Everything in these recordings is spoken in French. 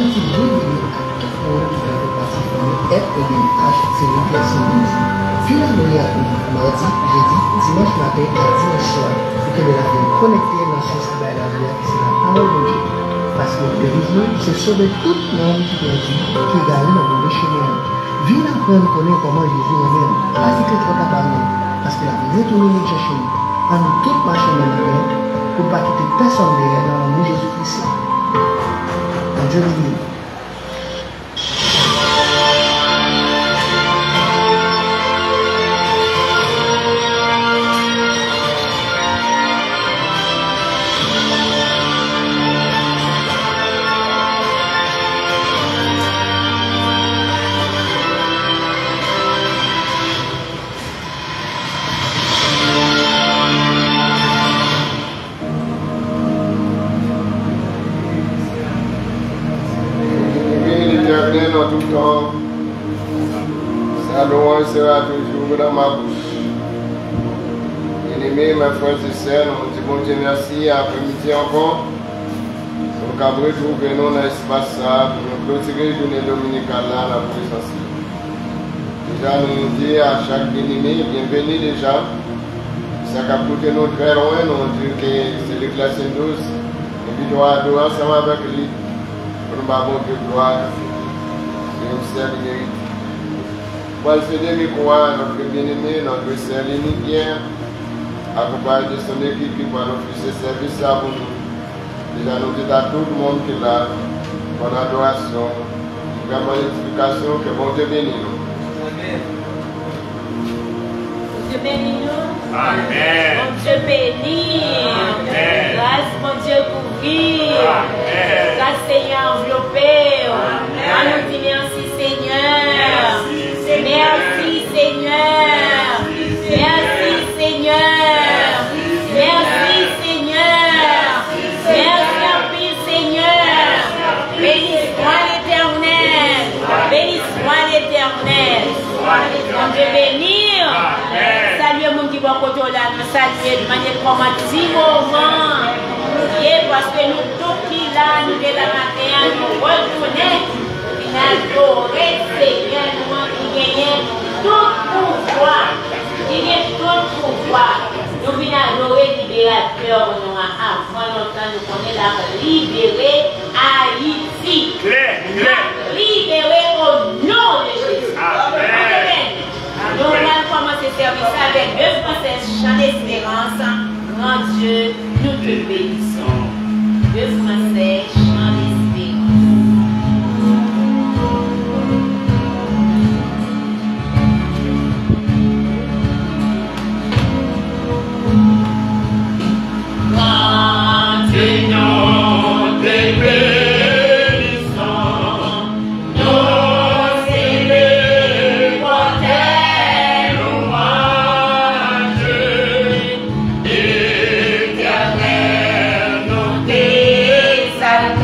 dit révéler à tout le monde qui fait partie de FEDH, c'est une personne mise. Finalement, il y a eu mardi, jeudi, dimanche matin et dimanche soir pour que nous l'ayons connecté dans ce qui va la vie, c'est la parole de Dieu. Parce que le besoin, c'est sauver tout le monde qui a dit, qui est allé dans le chemin. Viens apprendre à connaître comment Jésus est même. Pas si c'est trop capable, parce que la vie est tournée chercher nous. À nous toutes marcher dans la main, pour ne pas quitter personne derrière dans le nom de Jésus-Christ. Dieu le dit. Tout le temps, sa louange sera toujours dans ma bouche. Bien-aimés, mes frères et sœurs, nous disons bon Dieu merci après-midi encore. Donc, après, retrouvons-nous dans l'espace pour nous clôturer la journée dominicale là, la présence. Déjà, nous disons à chaque bien-aimé, bienvenue déjà. Ça a coûté nous très loin, nous disons que c'est le classe 12. Et puis, nous allons ensemble avec lui pour nous avoir de gloire. Pour le faire des microis, notre bien-aimé, notre sœur Lénie Pierre, accompagné de son équipe qui va nous faire ce service là pour nous. Déjà, nous disons à tout le monde qui est là, pour l'adoration, vraiment l'édification, que bon Dieu bénisse nous. Amen. Dieu bénit nous. Amen. Mon Dieu bénit. Amen. Grâce, mon Dieu couvrir. Amen. Grâce, Seigneur enveloppé. Amen. On nous dit merci, Seigneur. Merci, Seigneur. Merci, Seigneur. Merci, Seigneur. Merci, Empire, Seigneur. Béni soit l'Éternel. Béni soit l'Éternel. Mon Dieu bénir. Salut au monde qui va côté là, nous saluer de manière comme un petit moment. Parce que nous tous qui là, nous de la matin, nous reconnaissons, nous adorons Seigneur, nous qui gagnons tout pouvoir. Qui gagne tout pouvoir. Nous venons adorer le libérateur, nous avant longtemps, nous connaissons la libérer Haïti. Libérer au nom de Jésus. Amen. Nous allons commencer ce service avec deux français chants d'espérance. Mon Dieu, nous te bénissons. Deux français chants d'espérance. Continuons de bénissons. Salve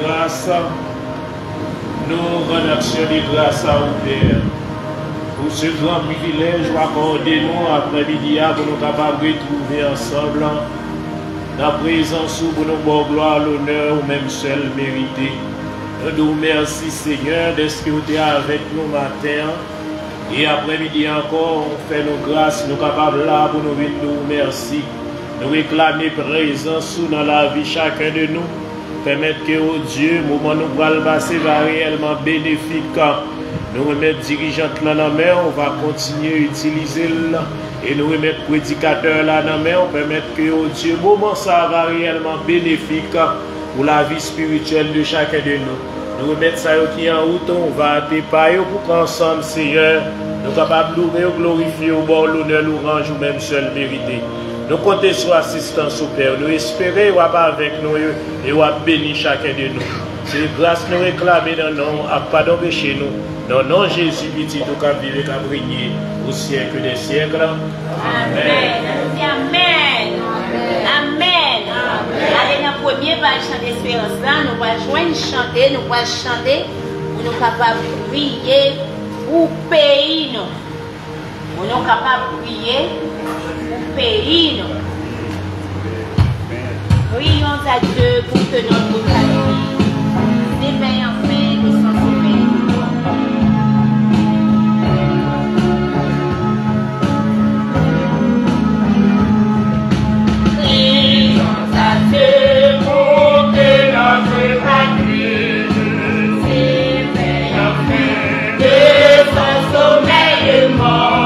grâce, nous rendons action de grâce à vous, Père. Pour ce grand privilège, accordez-nous après-midi pour nous capables de retrouver ensemble la présence pour nous bon gloire, l'honneur ou même seul mérité. Nous vous remercions, Seigneur, d'être que vous êtes avec nous matin. Et après-midi encore, on fait nos grâces, nous capables là pour nous venir nous remercier. Nous réclamer présence dans la vie chacun de nous. Permettre que, oh Dieu, le moment où nous allons passer va réellement bénéfique. Nous remettre dirigeante là dans la main, on va continuer à utiliser là. Et nous remettre prédicateur là dans la main, on permettre que, oh Dieu, le moment ça va réellement bénéfique pour la vie spirituelle de chacun de nous. Nous remettre ça qui est en route, on va dépailler pour qu'ensemble, Seigneur, nous sommes capables de louer, glorifier au bord l'honneur, l'orange ou même seul mérité. Nous comptons sur l'assistance au Père. Nous espérons ou avec nous et ou bénir chacun de nous. C'est grâce nous réclamer dans nous, à pardon péché nous. Dans le nom de Jésus, petit tout cap vivre cap régner au siècle des siècles. Amen. Amen. Amen. Allez dans le premier va chanter espérance là, nous allons joindre chanter, nous allons chanter pour nous capables de prier pour pays nous. Pour nous capables de prier pour pays nous. Prions à Dieu pour que notre famille s'éveille en paix et sans sommeil. Prions à Dieu pour que notre famille s'éveille en paix et sans sommeil mort.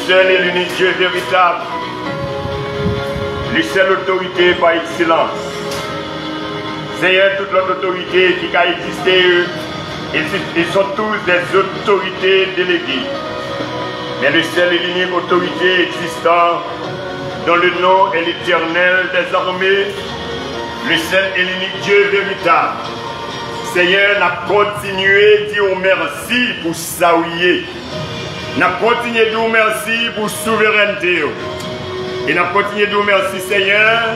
seul et l'unique Dieu véritable, lui seule autorité par excellence. Seigneur, toute l'autre autorité qui a existé, ils sont tous des autorités déléguées. Mais le seul et l'unique autorité existant, dont le nom est l'Éternel des armées, le seul et l'unique Dieu véritable. Seigneur, n'a continué de dire merci pour ça. N'a continué de dire merci pour souveraineté. Et n'a continué de dire merci, Seigneur,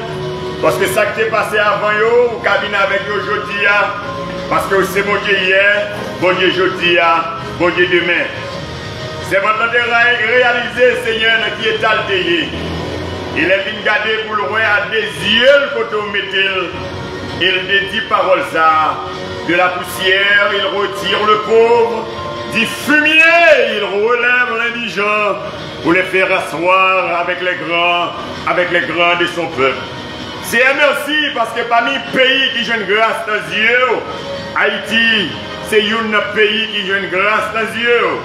parce que ça qui est passé avant yo, ou cabine avec yo aujourd'hui, parce que c'est bon Dieu hier, bon Dieu aujourd'hui, bon Dieu demain. C'est votre temps de réaliser, Seigneur, qui est altéré. Il est venu garder pour le roi à des yeux quand on met il dit parole ça. De la poussière, il retire le pauvre. Du fumier, il relève l'indigent pour les faire asseoir avec les grands de son peuple. C'est un merci parce que parmi les pays qui jouent grâce dans les yeux, Haïti, c'est un pays qui joue grâce dans les yeux.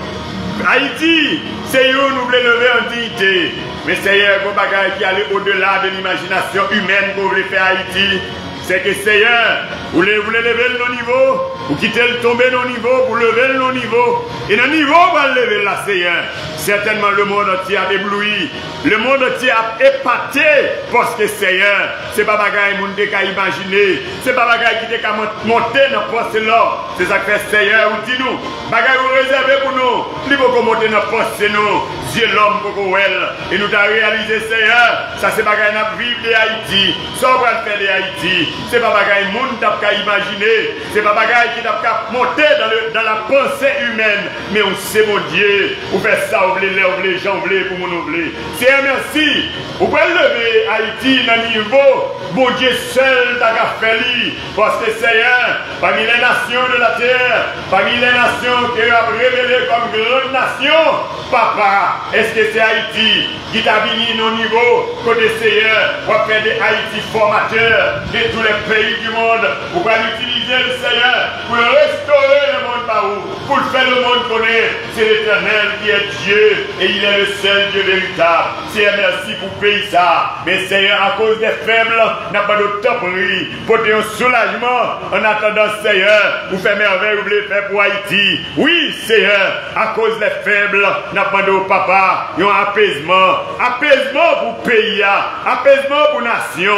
Haïti, c'est un nous voulons lever en dignité. Mais c'est un bagage qui allait au-delà de l'imagination humaine qu'on voulait faire Haïti. C'est que Seigneur, vous voulez lever le niveau, vous quittez le tomber le niveau, vous levez le niveau. Et le niveau va lever là, Seigneur. Certainement le monde entier a ébloui. Le monde entier a épaté. Parce que Seigneur, c'est pas bagaille monde qui a imaginé. C'est pas bagaille qui a monté dans le poste là. C'est ça que fait Seigneur, vous dites nous. Bagaille vous réservez pour nous. Il faut monter dans le poste, c'est nous. Dieu l'homme pour nous. Et nous avons réalisé, Seigneur, ça c'est bagaille n'a vivre de Haïti. Ça on va faire de Haïti. C'est pas bagaille monde qui a imaginé. C'est pas bagaille qui a monté dans la pensée humaine. Mais on sait mon Dieu, vous faites ça, vous voulez, gens voulez, pour mon voulez. C'est un merci. Vous pouvez lever Haïti dans le niveau. Bon Dieu seul t'a fait lui. Parce que Seigneur, parmi les nations de la terre, parmi les nations qui a révélé comme grande nation, papa, est-ce que c'est Haïti qui t'a venu au niveau côté Seigneur pour faire des Haïti formateurs de tous les pays du monde? Vous pouvez utiliser le Seigneur pour restaurer le monde par où? Pour le faire le monde connaître. C'est l'Éternel qui est Dieu et il est le seul Dieu véritable. C'est un merci pour payer ça. Mais Seigneur, à cause des faibles, n'a pas de temps pour un soulagement en attendant Seigneur. Vous faites merveille, vous voulez faire pour Haïti. Oui, Seigneur, à cause des faibles, n'a pas de papa, il y a un apaisement. Apaisement pour pays, apaisement pour nation,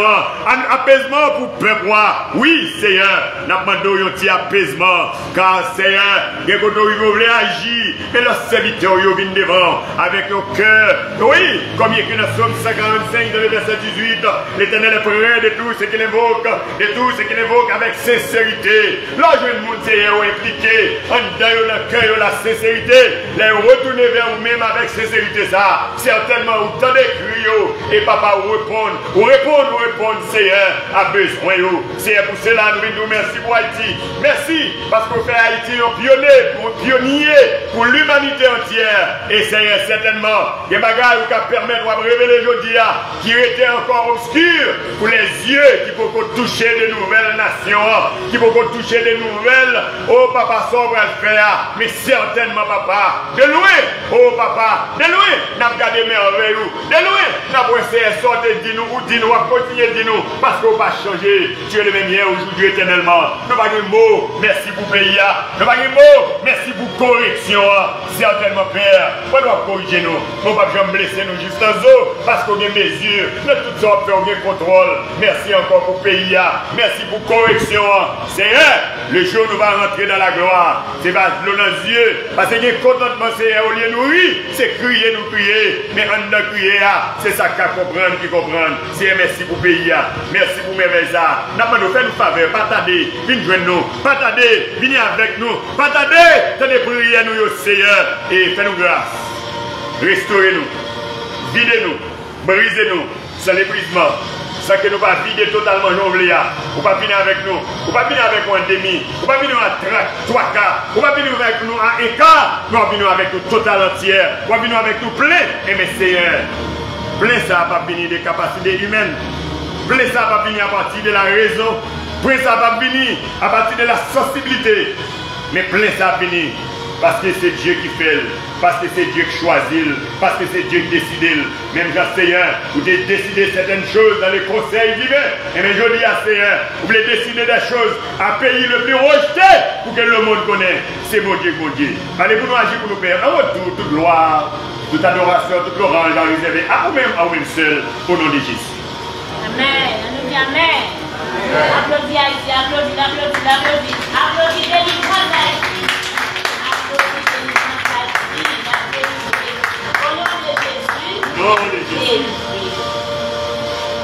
apaisement pour peuple. Oui, Seigneur, n'a pas de un petit apaisement. Car Seigneur, il y a agir, mais leurs serviteurs viennent devant avec nos cœurs. Oui, comme il y a écrit dans Psaume 145 dans le verset 18, l'Éternel est près de tout ce qu'il invoque, avec sincérité. Là, je vais vous dire, impliqué, en dedans le cœur, la sincérité, les retourner vers vous-même avec sincérité, ça. Certainement, vous tendez cri, et papa vous répondre, Seigneur, à besoin. C'est pour cela, nous vous merci pour Haïti. Merci, parce qu'on fait Haïti un pionnier pour l'humanité entière. Et Seigneur, certainement, des bagages qui permettent de révéler aujourd'hui, qui étaient encore obscurs pour les yeux, qui peuvent toucher de nouvelles nations, qui peuvent toucher de nouvelles. Oh papa, ça on va le faire. Mais certainement, papa, de loin, oh papa, de loin, n'a pas gardé merveille, de loin, n'a pas essayé de sortir de nous, ou de nous, à continuer de nous, parce qu'on va changer. Tu es le même hier, aujourd'hui, éternellement. Nous pas de mots, merci pour le pays, nous pas de mots, merci pour la correction. Certainement, Père, on doit corriger nous. On ne va pas blesser nous juste en zoo, parce qu'on a mesures, nous toutes sortes on a contrôle. Merci encore pour le pays, merci pour la correction. Seigneur, le jour où nous allons rentrer dans la gloire, c'est pas de l'eau dans les yeux, parce qu'il y a contentement, Seigneur, au lieu de nous rire, c'est crier, nous crier, mais on a crié, c'est ça qu'à comprendre, qui comprendre. C'est merci pour le pays, merci pour mes ça. N'a pas nous fait une faveur, pas tarder, venez joindre nous, pas tarder, venez avec nous, pas tarder, tenez prier nous, Seigneur, et fais-nous grâce. Restaurez-nous, videz-nous, brisez-nous, sans l'épuisement. Ça que nous pas vider totalement jonglé, ou pas venir avec nous, ou pas venir avec nous en demi, ou pas venir à 3 quarts, ou pas venir avec nous à 1 quart, nous venir avec nous total entière, ou pas venir avec nous plein, et mes Seigneur, plein ça va pas venir des capacités humaines, plein ça va venir à partir de la raison, plein ça va venir à partir de la sensibilité, mais plein ça va venir parce que c'est Dieu qui fait, parce que c'est Dieu qui choisit, parce que c'est Dieu qui décide. Même quand Seigneur, vous avez décidé certaines choses dans les conseils divins, et bien je dis à Seigneur, vous voulez décider des choses à pays le plus rejeté pour que le monde connaisse. C'est mon Dieu, mon Dieu. Allez, pour nous agir pour nous Père, en retour, toute gloire, toute adoration, toute l'orange à réserver à vous-même seul, au nom de Jésus. Amen. On nous dit Amen. Applaudis Haïti, applaudis, applaudis, applaudis. Applaudis délivrance Haïti. Applaudis délivrance Haïti. Au nom de Jésus. Au nom de Jésus.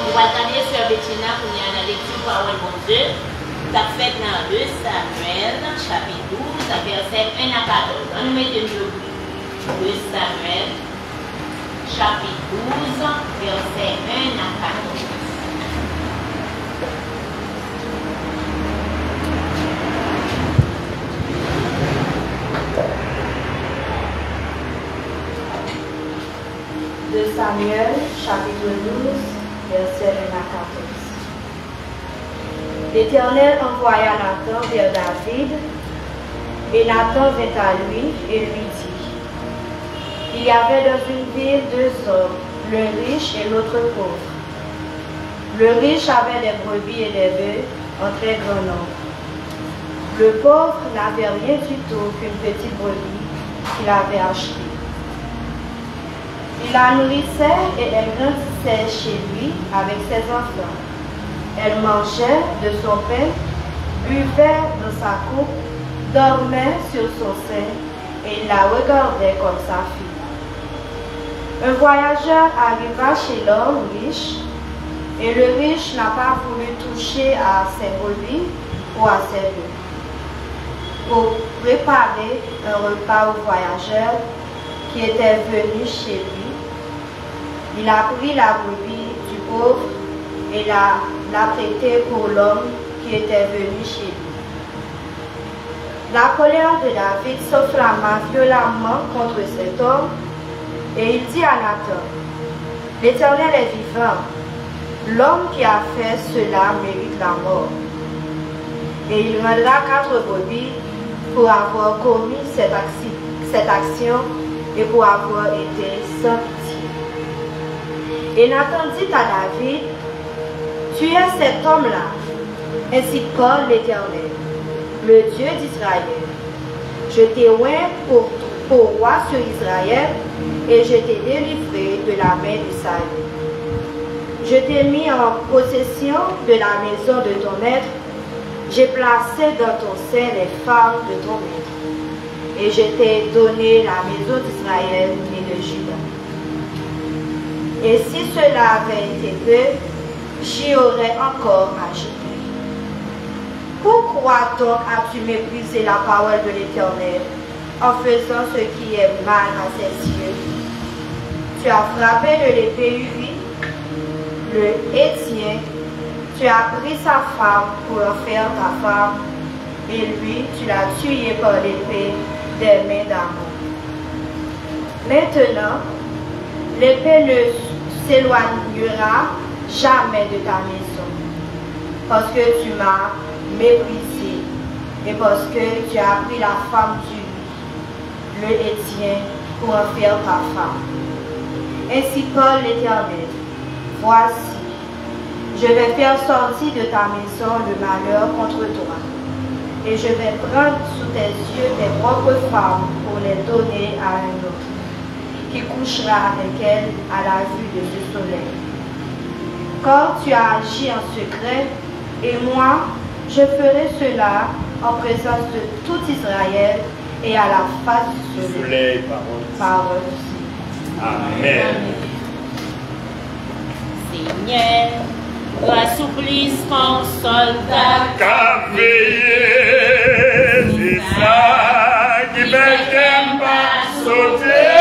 Vous attendez Sœur Bettina pour y aller dans la lecture parole de Dieu. Ça fait dans 2 Samuel, chapitre 12, verset 1 à 14. On nous met de nous. 2 Samuel, chapitre 12, verset 1 à 14. De Samuel, chapitre 12, verset 1 à 14. L'Éternel envoya Nathan vers David, et Nathan vint à lui et lui dit, il y avait dans une ville 2 hommes, l'un riche et l'autre pauvre. Le riche avait des brebis et des bœufs en très grand nombre. Le pauvre n'avait rien du tout qu'une petite brebis qu'il avait achetée. Il la nourrissait et elle grandissait chez lui avec ses enfants. Elle mangeait de son pain, buvait dans sa coupe, dormait sur son sein et il la regardait comme sa fille. Un voyageur arriva chez l'homme riche et le riche n'a pas voulu toucher à ses brebis ou à ses bœufs. Pour préparer un repas au voyageur qui était venu chez lui, il a pris la brebis du pauvre et l'a prêtée pour l'homme qui était venu chez lui. La colère de David s'enflamma violemment contre cet homme et il dit à Nathan, l'Éternel est vivant, l'homme qui a fait cela mérite la mort. Et il rendra 4 brebis pour avoir commis cette action et pour avoir été sans pitié. Et Nathan dit à David, tu es cet homme-là, ainsi parle l'Éternel, le Dieu d'Israël. Je t'ai oint pour roi sur Israël et je t'ai délivré de la main de Saül. Je t'ai mis en possession de la maison de ton maître. J'ai placé dans ton sein les femmes de ton maître. Et je t'ai donné la maison d'Israël et de Juda. Et si cela avait été vrai, j'y aurais encore ajouté. Pourquoi donc as-tu méprisé la parole de l'Éternel en faisant ce qui est mal à ses yeux? Tu as frappé de l'épée Uri, le Hétien, tu as pris sa femme pour en faire ta femme, et lui, tu l'as tué par l'épée des mains d'Amon. Maintenant, l'épée ne s'éloignera jamais de ta maison, parce que tu m'as méprisé, et parce que tu as pris la femme du le Hétien, pour en faire ta femme. Ainsi parle l'Éternel, voici, je vais faire sortir de ta maison le malheur contre toi, et je vais prendre sous tes yeux tes propres femmes pour les donner à un autre, qui couchera avec elles à la vue de ce soleil. Car tu as agi en secret, et moi, je ferai cela en présence de tout Israël et à la face du soleil. Parole. Amen. Seigneur, assouplisse mon soldat. Qu'a veillé, c'est ça qui m'aime pas sauter.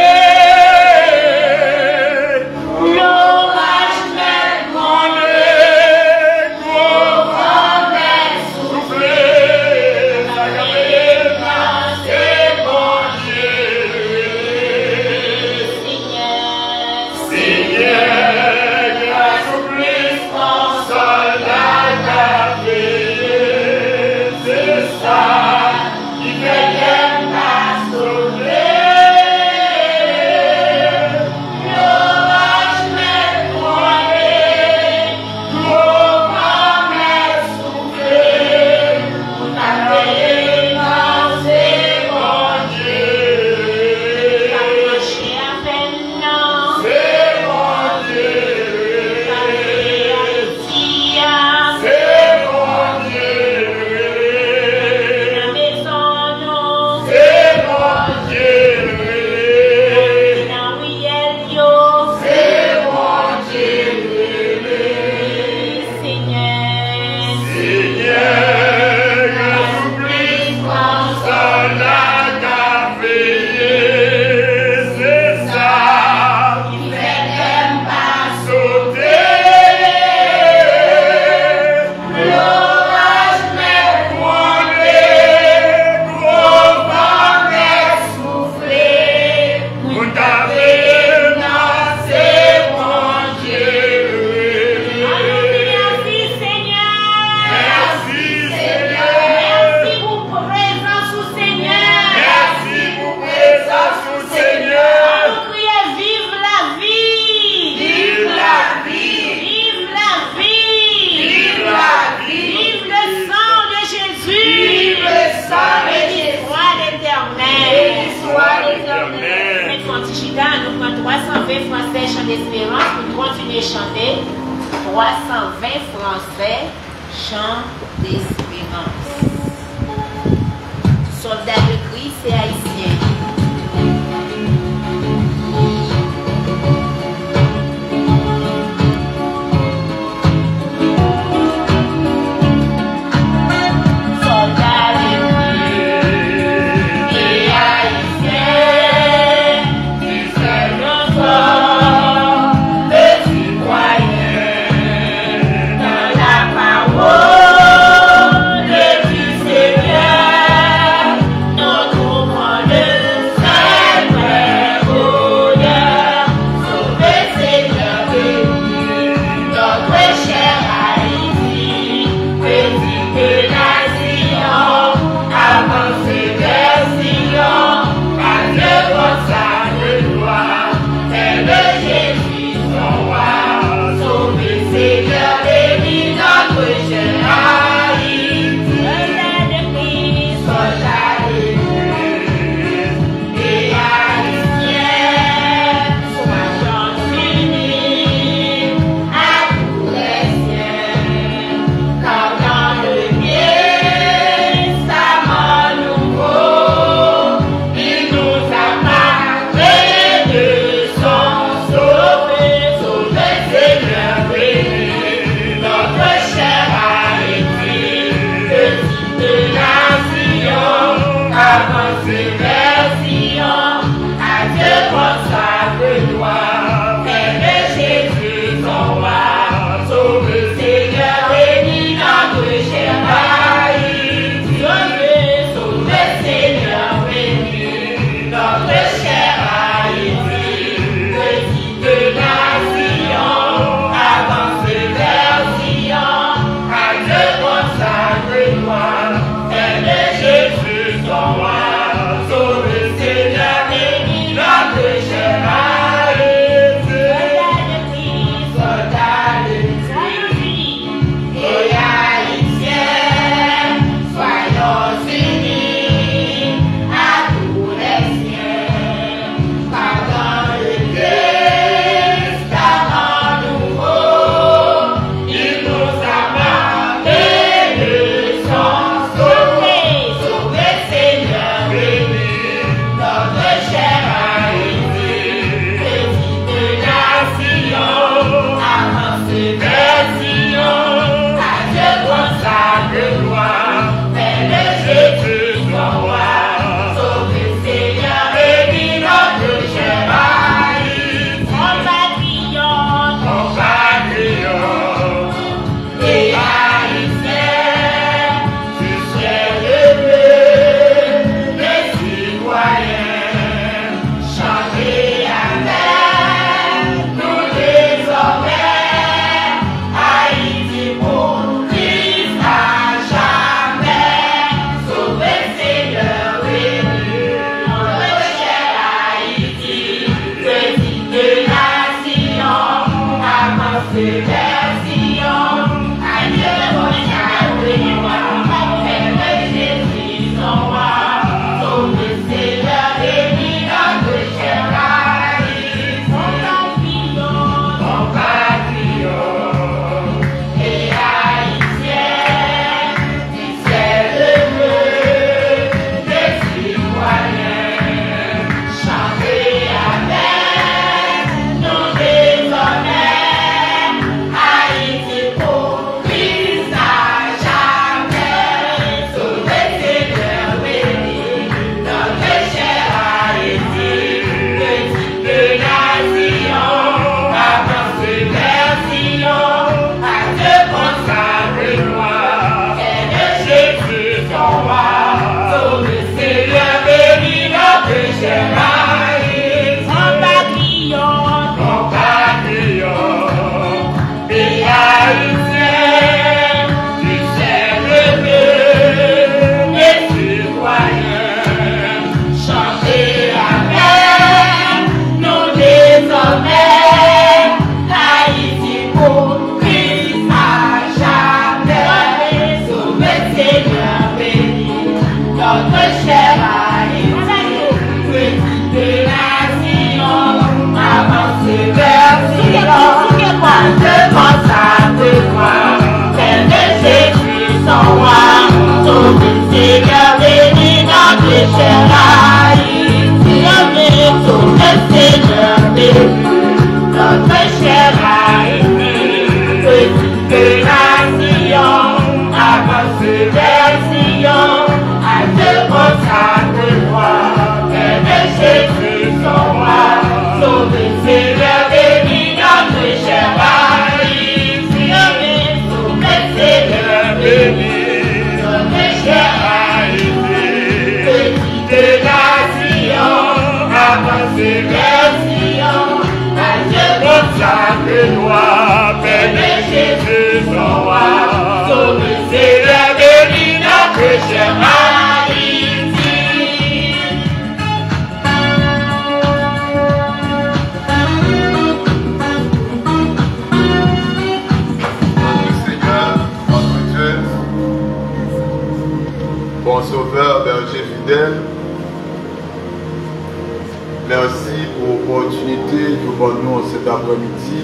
Qui Chita, nous prenons 320 français chant d'espérance pour continuer à chanter. 320 français chant d'espérance. Soldats de Christ et haïtiens. notre cher Haïti, petit de nation. chère Haïti, tout le Seigneur béni, notre chère Haïti, petite nation, avancée vers Sion, à te consacre-toi, Père Jésus son roi, sauvé Seigneur béni, notre chère Haïti, tout le Seigneur béni, notre chère Haïti, petite nation, avancée vers Sion, à te consacre-toi, Père Jésus son roi, sauvé Seigneur béni, notre chère Haïti. Bon Sauveur, berger fidèle, merci pour l'opportunité que vous nous cet après-midi.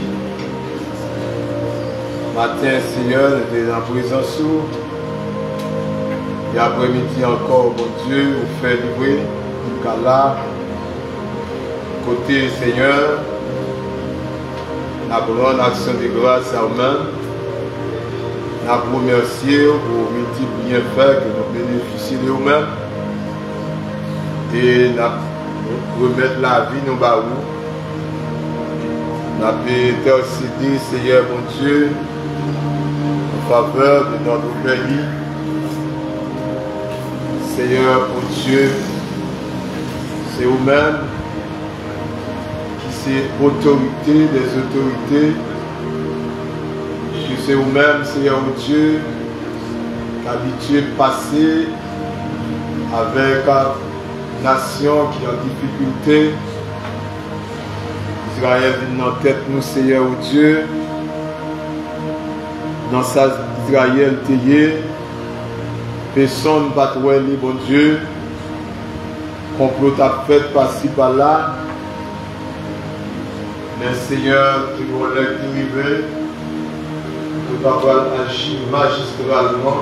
Matin, Seigneur, nous sommes en présence. Et après-midi encore, mon Dieu, vous faites livrer le cas là. Côté Seigneur, nous avons une action de grâce à vous-même. Nous vous remercions pour les multiples bienfaits que nous bénéficions de nous-mêmes. Et nous remettre la vie nous baou. Nous avons intercédé, Seigneur mon Dieu, en faveur de notre pays. Seigneur mon Dieu, c'est vous-même qui c'est autorité des autorités. C'est vous-même, Seigneur mon Dieu, qu'habitué passer avec une nation qui est en difficulté. Israël vient en tête nous, Seigneur mon Dieu. Dans ça, Israël tayé. Personne ne va trouver, bon Dieu. Complot a fait par-ci par-là. Mais Seigneur, tu vas l'arriver. Le papa agit magistralement,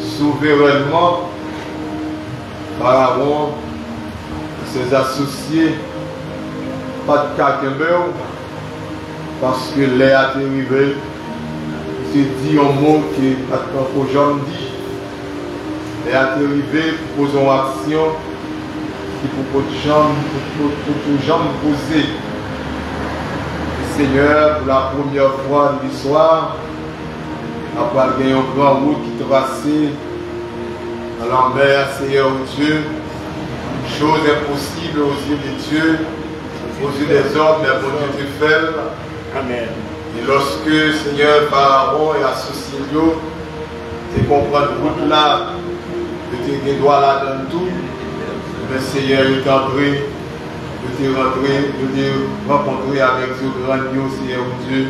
souverainement, Pharaon, ses associés, pas de caquemeur, parce que l'air est arrivé, c'est dit un mot qui est aujourd'hui dit. L'air est arrivé pour poser une action qui pour tout jambe poser. Seigneur, pour la première fois de l'histoire, après il y a un grand route qui traçait dans la mer, Seigneur Dieu, chose impossible aux yeux de Dieu, aux yeux des hommes, mais pour Dieu tu fais. Amen. Et lorsque, Seigneur, Pharaon et associé, tu comprends cette route-là, que tu dois là dans tout, mais Seigneur, il est entré. De rencontrer avec ce grand Dieu, Seigneur Dieu,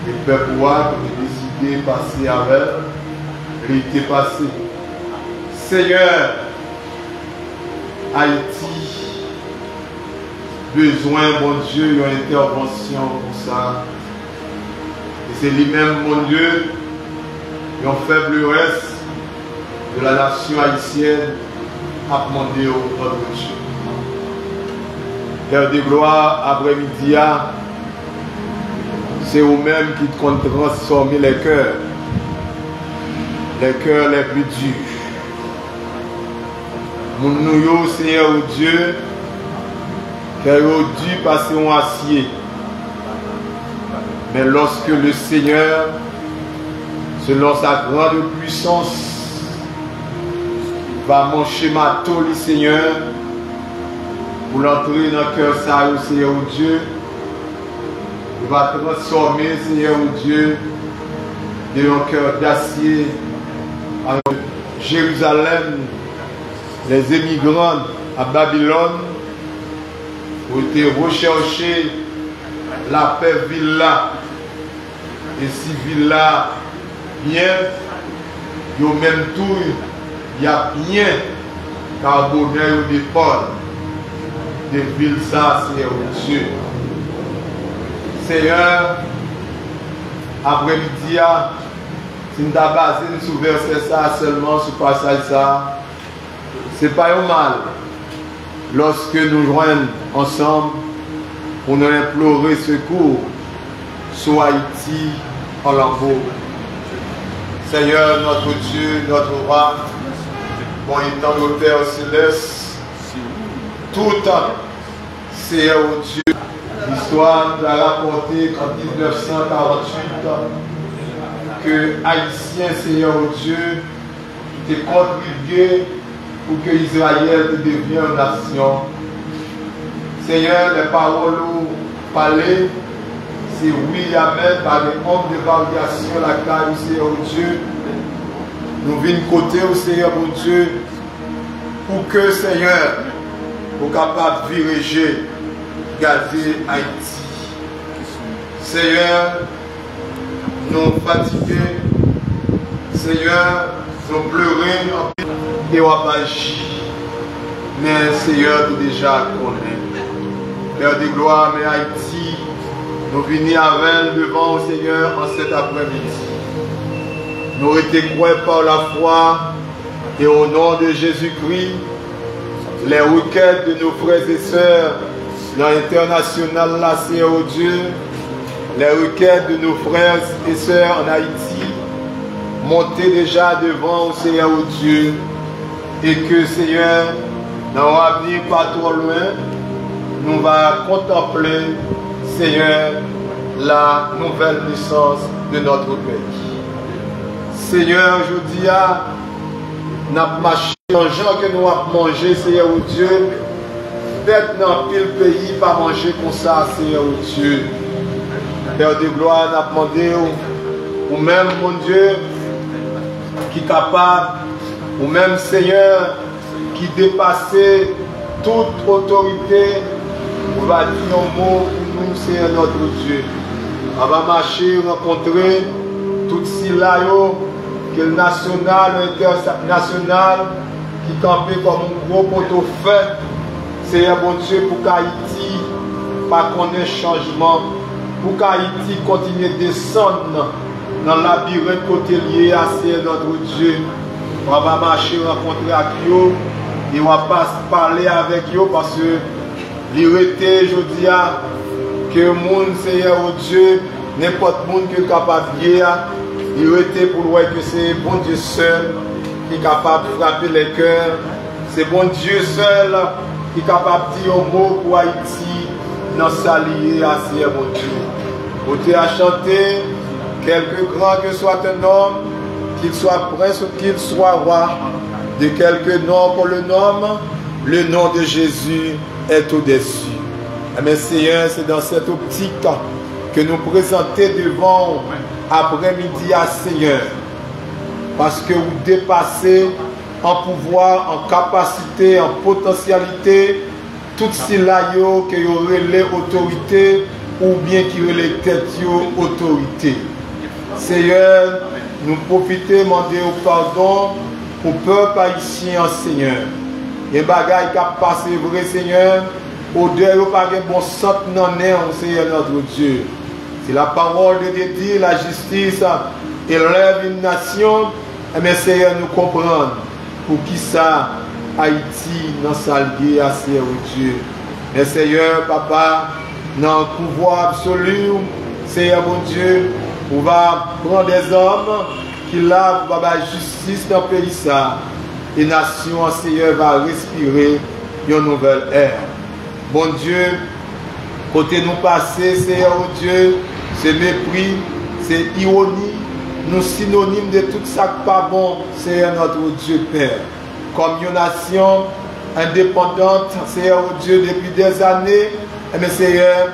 le peuple roi qui a décidé de passer avec, il était passé. Seigneur, Haïti, besoin, mon Dieu, une intervention pour ça. Et c'est lui-même, mon Dieu, une faiblesse de la nation haïtienne à demander au notre Dieu. Père de gloire, après-midi, c'est vous-même qui compte transformer les cœurs les plus durs. Mon nouveau Seigneur Dieu, qui a dû passer en acier. Mais lorsque le Seigneur, selon sa grande puissance, va mancher ma tôle, Seigneur, pour l'entrer dans le cœur ça, Seigneur Dieu, il va transformer, Seigneur Dieu, de un cœur d'acier à Jérusalem, les émigrants à Babylone, ont été rechercher la paix ville-là. Et si ville-là bien, il y a même tout, il y a bien carbonné au départ. De ville ça, Seigneur Dieu. Seigneur, après-midi, si nous avons basé sur verset ça seulement, sur passage ça, c'est pas un mal lorsque nous joignons ensemble pour nous implorer secours sur Haïti en lambeaux. Seigneur, notre Dieu, notre roi, bon étant le Père céleste, tout temps, Seigneur Dieu, l'histoire nous a rapporté qu'en 1948, que Haïtien, Seigneur Dieu, était contribué pour que Israël devienne une nation. Seigneur, les paroles parlées, c'est oui, amen, par les hommes de variation, la carrière, Seigneur Dieu. Nous venons côté au Seigneur, mon Dieu, pour que, Seigneur, vous capable de diriger, garder Haïti. Seigneur, nous fatigués, Seigneur, nous pleurons et on va agir. Mais Seigneur, nous déjà connaît. Père de gloire, mais Haïti, nous venons avec devant le Seigneur en cet après-midi. Nous été croyés par la foi et au nom de Jésus-Christ, les requêtes de nos frères et sœurs dans l'international, là, Seigneur Dieu, les requêtes de nos frères et sœurs en Haïti, montez déjà devant au Seigneur Dieu, et que Seigneur, dans l'avenir pas trop loin, nous va contempler, Seigneur, la nouvelle naissance de notre pays. Seigneur, je dis à nous marché dans les gens que nous avons mangé, Seigneur Dieu, peut-être dans quel pays pas manger comme ça, Seigneur Dieu. Père de gloire, nous avons demandé, ou même, mon Dieu, qui est capable, ou même, Seigneur, qui dépasse toute autorité, on va dire un mot pour nous, Seigneur notre Dieu. On va marcher, rencontrer tout cela, que le national, l'international, qui campait comme un gros poteau fait, Seigneur bon Dieu, pour qu'Haïti pas connaître changement, pour qu'Haïti continue de descendre dans le labyrinthe côté lié à Seigneur notre Dieu. On va marcher, rencontrer avec eux, et on va pas parler avec eux parce que l'irrité, je dis que le monde, Seigneur Dieu, n'importe qui qui est capable de dire, l'irrité pour voir que c'est bon Dieu seul qui est capable de frapper les cœurs. C'est bon Dieu seul qui est capable de dire un mot pour Haïti dans sa liée à Seigneur mon Dieu. Pour te chanter, quelque grand que soit un homme, qu'il soit prince ou qu'il soit roi, de quelque nom qu'on le nom de Jésus est au-dessus. Mais Seigneur, c'est dans cette optique que nous présentons devant après-midi à Seigneur. Parce que vous dépassez en pouvoir, en capacité, en potentialité, tout cela que vous relève autorité ou bien qui relève tête autorité. Seigneur, nous profitons, demander au pardon au peuple haïtien, Seigneur. Les bagailles qui ont passé vrai, Seigneur, au-delà de pas de bon sang non Seigneur notre Dieu. Si la parole de Dieu dit la justice élève une nation, mais Seigneur nous comprendre pour qui ça Haïti dans sa liée à Seigneur Dieu. Mais Seigneur, Papa, dans le pouvoir absolu, Seigneur mon Dieu, on va prendre des hommes qui lavent la justice dans le pays ça. Et la nation, Seigneur, va respirer une nouvelle ère. Bon Dieu, côté nous passer, Seigneur Dieu, c'est mépris, c'est ironie, nous synonymes de tout ça qui n'est pas bon, Seigneur notre Dieu Père. Comme une nation indépendante, Seigneur Dieu, depuis des années, mais Seigneur,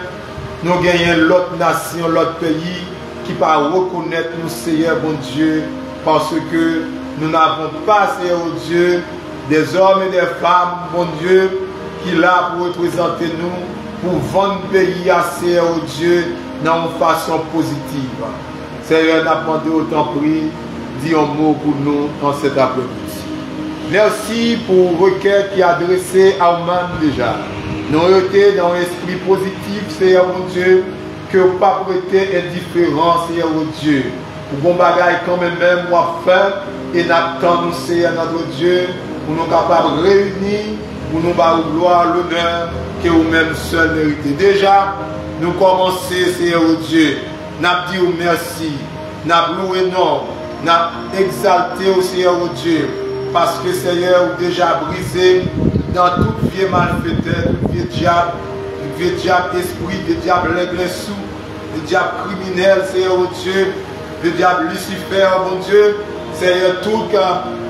nous gagnons l'autre nation, l'autre pays, qui va reconnaître nous, Seigneur bon Dieu, parce que nous n'avons pas, Seigneur Dieu, des hommes et des femmes, bon Dieu, qui là pour représenter nous, pour vendre le pays à Seigneur Dieu, dans une façon positive. Seigneur, n'a demandé autant prix, dis un mot pour nous dans cet après-midi. Merci pour la requête qui est adressée à Oman déjà. Nous sommes dans l'esprit positif, Seigneur mon Dieu, que vous pas été indifférent, Seigneur mon Dieu. Pour bon bagaille quand même, moi faire, et n'attendons, Seigneur notre Dieu, pour nous capables de réunir, pour nous faire gloire, l'honneur que vous-même seul méritez. Déjà, nous commençons, Seigneur Dieu, nous dit merci, nous loué non, nous exalté au Seigneur Dieu, parce que Seigneur, vous déjà brisé dans toute vie malfaiteur, tout vieux diable, esprit, le diable l'aigle sous, le diable criminel, Seigneur Dieu, le diable Lucifer, mon Dieu, Seigneur, tout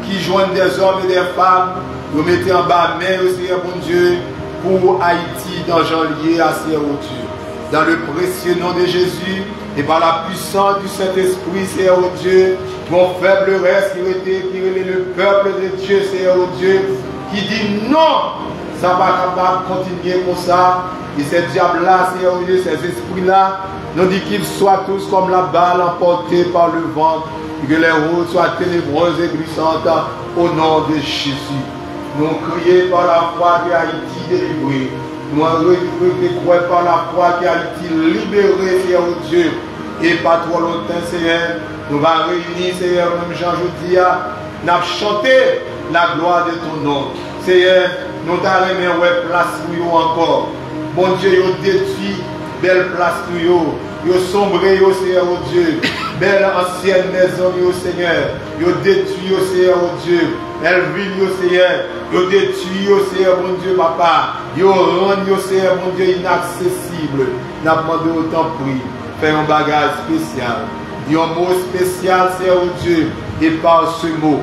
qui joignent des hommes et des femmes, vous mettez en bas main, Seigneur, mon Dieu, pour Haïti, dans janvier, à Seigneur Dieu. Dans le précieux nom de Jésus, et par la puissance du Saint-Esprit, Seigneur Dieu, mon faible reste qui était le peuple de Dieu, Seigneur Dieu, qui dit non, ça va capable continuer comme ça. Et ces diables-là, Seigneur Dieu, ces esprits-là, nous dit qu'ils soient tous comme la balle emportée par le vent, et que les routes soient ténébreuses et glissantes au nom de Jésus. Nous crions par la foi que Haïti délivré. Nous croyons par la foi que Haïti libéré, Seigneur Dieu. Et pas trop longtemps, Seigneur, nous allons réunir, Seigneur, même Jean-Jodi, nous allons chanter la gloire de ton nom. Seigneur, nous t'allons mettre place pour nous encore. Mon Dieu, vous détruit belle place pour nous. Vous sombrez, Seigneur Dieu. Belle ancienne maison, Seigneur. Vous détruit, Seigneur Dieu. Elville, Seigneur. Vous détruit, Seigneur, mon Dieu, papa. Vous rendez, Seigneur, mon Dieu, inaccessible. Nous demandons autant prix. Faire un bagage spécial. Dit un mot spécial, Seigneur Dieu. Et par ce mot,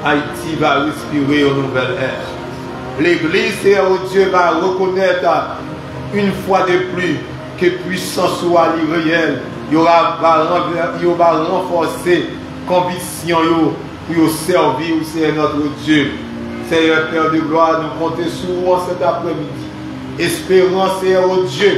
Haïti va respirer une nouvelle ère. L'Église, Seigneur Dieu, va reconnaître une fois de plus que puissance soit réelle. Il va renforcer conviction pour servir au Seigneur notre Dieu. Seigneur Père de gloire, nous comptons sur vous cet après-midi. Espérons, Seigneur Dieu,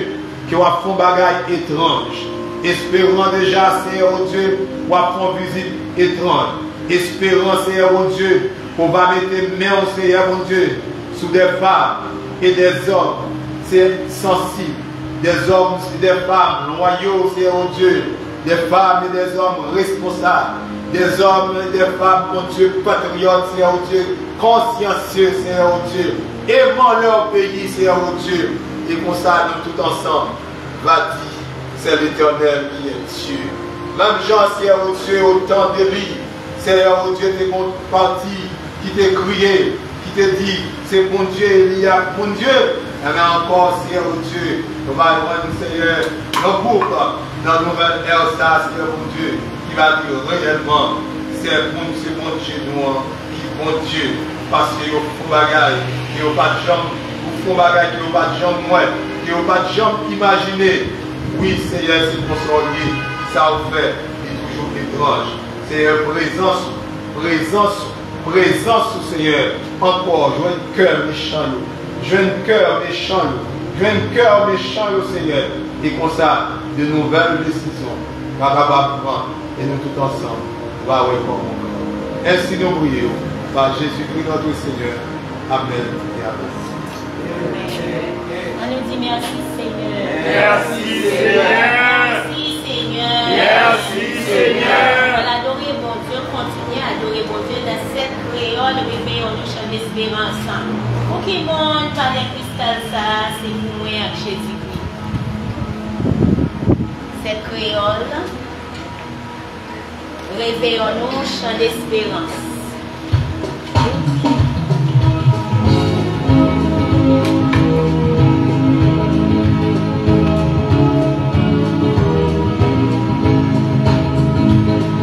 que vous avez fait un bagage étrange. Espérons déjà, Seigneur Dieu, que vous avez fait une visite étrange. Espérons, Seigneur Dieu, qu'on va mettre main au Seigneur mon Dieu sur des femmes et des hommes sensibles, des hommes et des femmes loyaux, Seigneur Dieu, des femmes et des hommes responsables, des hommes et des femmes, mon Dieu, patriotes, Seigneur Dieu, consciencieux, Seigneur Dieu, aimant leur pays, Seigneur Dieu, et comme ça, nous tout ensemble, va dire, c'est l'Éternel qui est Dieu. Même Jean, Seigneur Dieu, au temps de vie, Seigneur Dieu, t'es mon parti, qui t'a crié, qui t'a dit, c'est mon Dieu, il y a mon Dieu. Mais encore, Seigneur Dieu, nous allons voir, Seigneur, nos groupes, dans la nouvelle ère, Seigneur mon Dieu, qui va dire réellement, c'est mon Dieu, nous, qui est mon Dieu, parce qu'il y a un bagage, il n'y a pas de jambes, il n'y a pas de jambes, il n'y a pas de jambes imaginées. Oui, Seigneur, c'est pour ça ça vous fait, il est toujours étrange. Seigneur, présence, Seigneur, encore, je veux un cœur méchant, Seigneur, et comme ça, de nouvelles décisions, va prendre, et nous tout ensemble, va répondre. Ainsi nous prions, par Jésus-Christ notre Seigneur. Amen et Amen. On nous dit merci Seigneur. Merci Seigneur. Merci Seigneur. Merci Seigneur. On adorer mon Dieu, continuer à adorer mon Dieu dans cette créole, réveillons nous chant d'espérance. Pour qui monde par les cristal ça, c'est pour moi avec Jésus-Christ. Cette créole, réveillons nous chant d'espérance.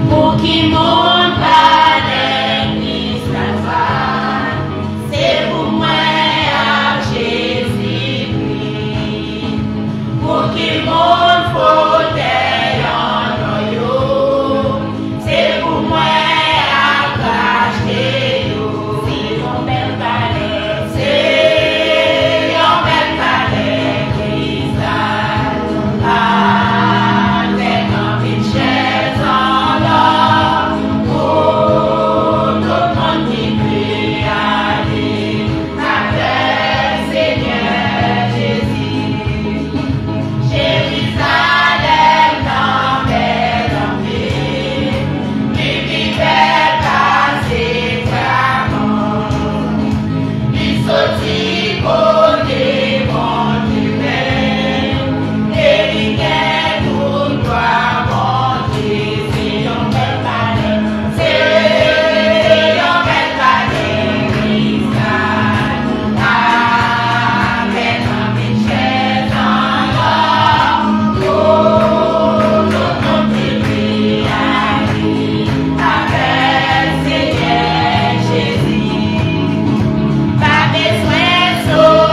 Pour qui monte pas l'église c'est pour moi à Jésus-Christ. Pour qui monte fauteuil en noyau, c'est pour moi à So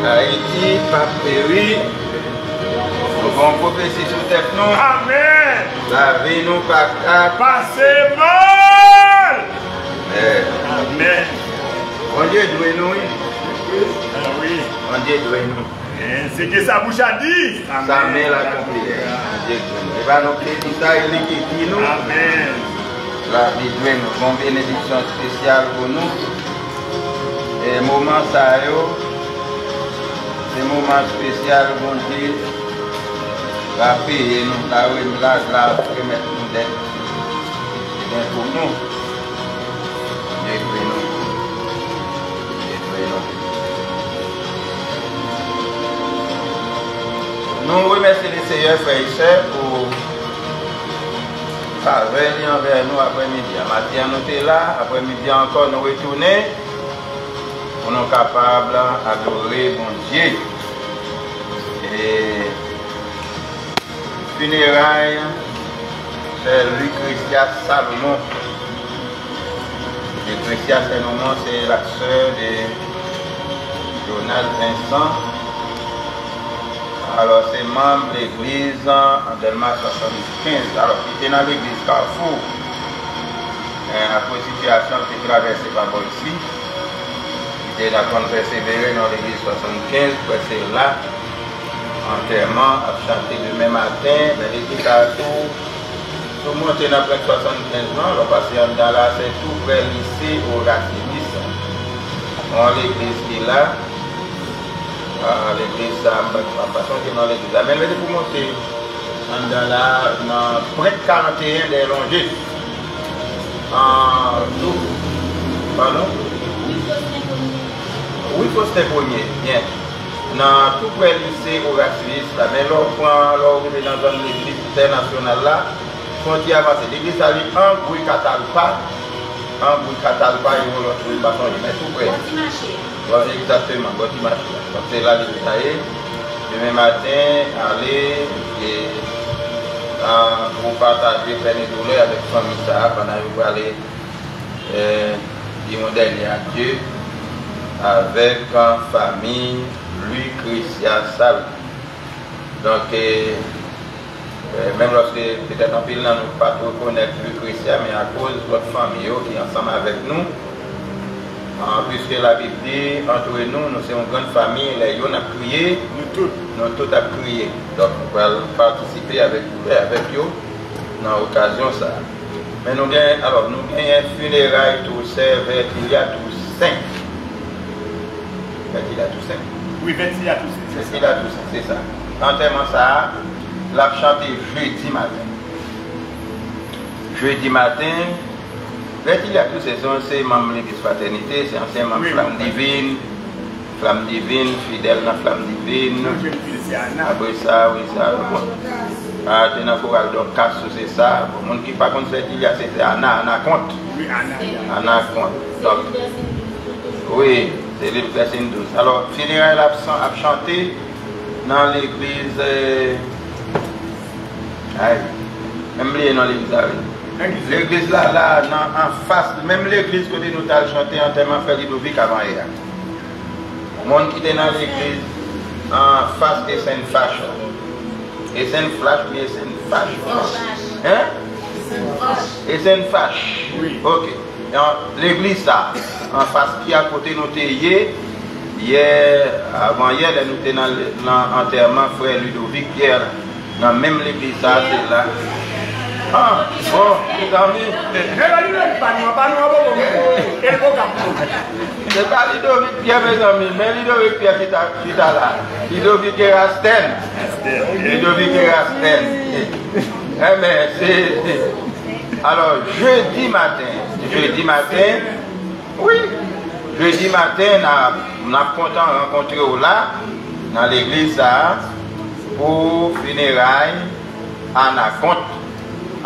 Haïti, pas péri. Nous avons prophétie sur tête nous. Amen. La vie nous pas Passez mal. Amen. Mon Dieu doit nous. Oui. Mon Dieu doit nous. C'est que sa bouche a dit. Ça met la compliquée. Il va nous créditer ça et l'équipe nous. Amen. La vie doit nous. Une bénédiction spéciale pour nous. Et moment ça, c'est un moment spécial pour Dieu. La paix, nous, la remettre nous d'être. C'est pour nous. Dieu doit nous. Nous remercions les Seigneurs, frères et sœurs, pour venir envers nous après-midi. Matin, nous sommes là, après-midi encore, nous retournons pour nous capables d'adorer mon Dieu. Et funérailles, c'est Lucretia Salomon. Lucretia Salomon, c'est la sœur de Jonas Vincent. Alors, c'est membre de l'église en Delma 75. Alors, il était dans l'église Carrefour. Après situation qui traversée par ici, il était d'accord de persévérer dans l'église 75, parce que là, enterrement, a chanté demain matin, mais l'église Carrefour, tout le monde est dans près de 75 ans, on passe dans là, c'est tout près lycée au Ratilis. On l'église qui est là. L'église, la façon que dans l'église. Mais pour monter dans près de 41 des longés. Pardon? Oui, il faut se premier. Bien. Dans tout près du lycée au Ratilis, mais là, on prend dans l'église internationale là, frontière avancée. L'église a eu un bruit catalpa. Un bruit catalpa, et on l'a trouvé façon, mais tout près. Exactement, donc c'est là que vous allez. Demain matin, aller et pour partager plein de douleurs avec la famille, pendant que vous allez dire mon dernier adieu avec la famille Louis Christian Sal. Donc, même lorsque peut-être en pile, nous ne pouvons pas reconnaître Louis Christian, mais à cause de votre famille qui est ensemble avec nous. Puisque la Bible dit, entre nous, nous sommes une grande famille, les gens ont prié, nous tous avons prié. Donc, nous allons participer avec eux dans l'occasion ça. Mais nous avons un funérail tout ça vers Tilia Toussaint. Tilia Toussaint. Oui, vers Tilia Toussaint. C'est Tilia Toussaint, c'est ça. Enterrement ça, l'a chanté jeudi matin. Jeudi matin. Il y a tous ces c'est membre de l'église fraternité, c'est ancien membre Flamme Divine, fidèle dans Flamme Divine. Après ça, oui, ça. Ah, tu n'as pas donc casse c'est ça. Pour le monde qui pas contre il y a c'est Anna compte. Oui, Anna compte. Donc, oui, c'est le verset 12. Alors, funérailles a chanté dans l'église. Même dans l'église. L'église là, en face, même l'église que nous avons chanté en termes de Ludovic avant hier. Le monde qui était dans l'église en face de Sainte-Fâche. Et Sainte-Fâche, puis Sainte-Fâche. Hein? Et Sainte-Fâche. Oui. Ok. L'église ça, en face qui à côté de nous hier, avant hier, nous étions dans l'enterrement frère Ludovic Pierre. Dans même l'église ça, c'est là. Ah, bon, les amis. C'est pas Ludovic Pierre, mes amis, mais Ludovic Pierre qui est là. Ludovic Erasten. Ludovic Erasten. Mais c'est. Alors, jeudi matin, oui, jeudi matin, on a content rencontré là, dans l'église ça, pour funérailles en Aconte.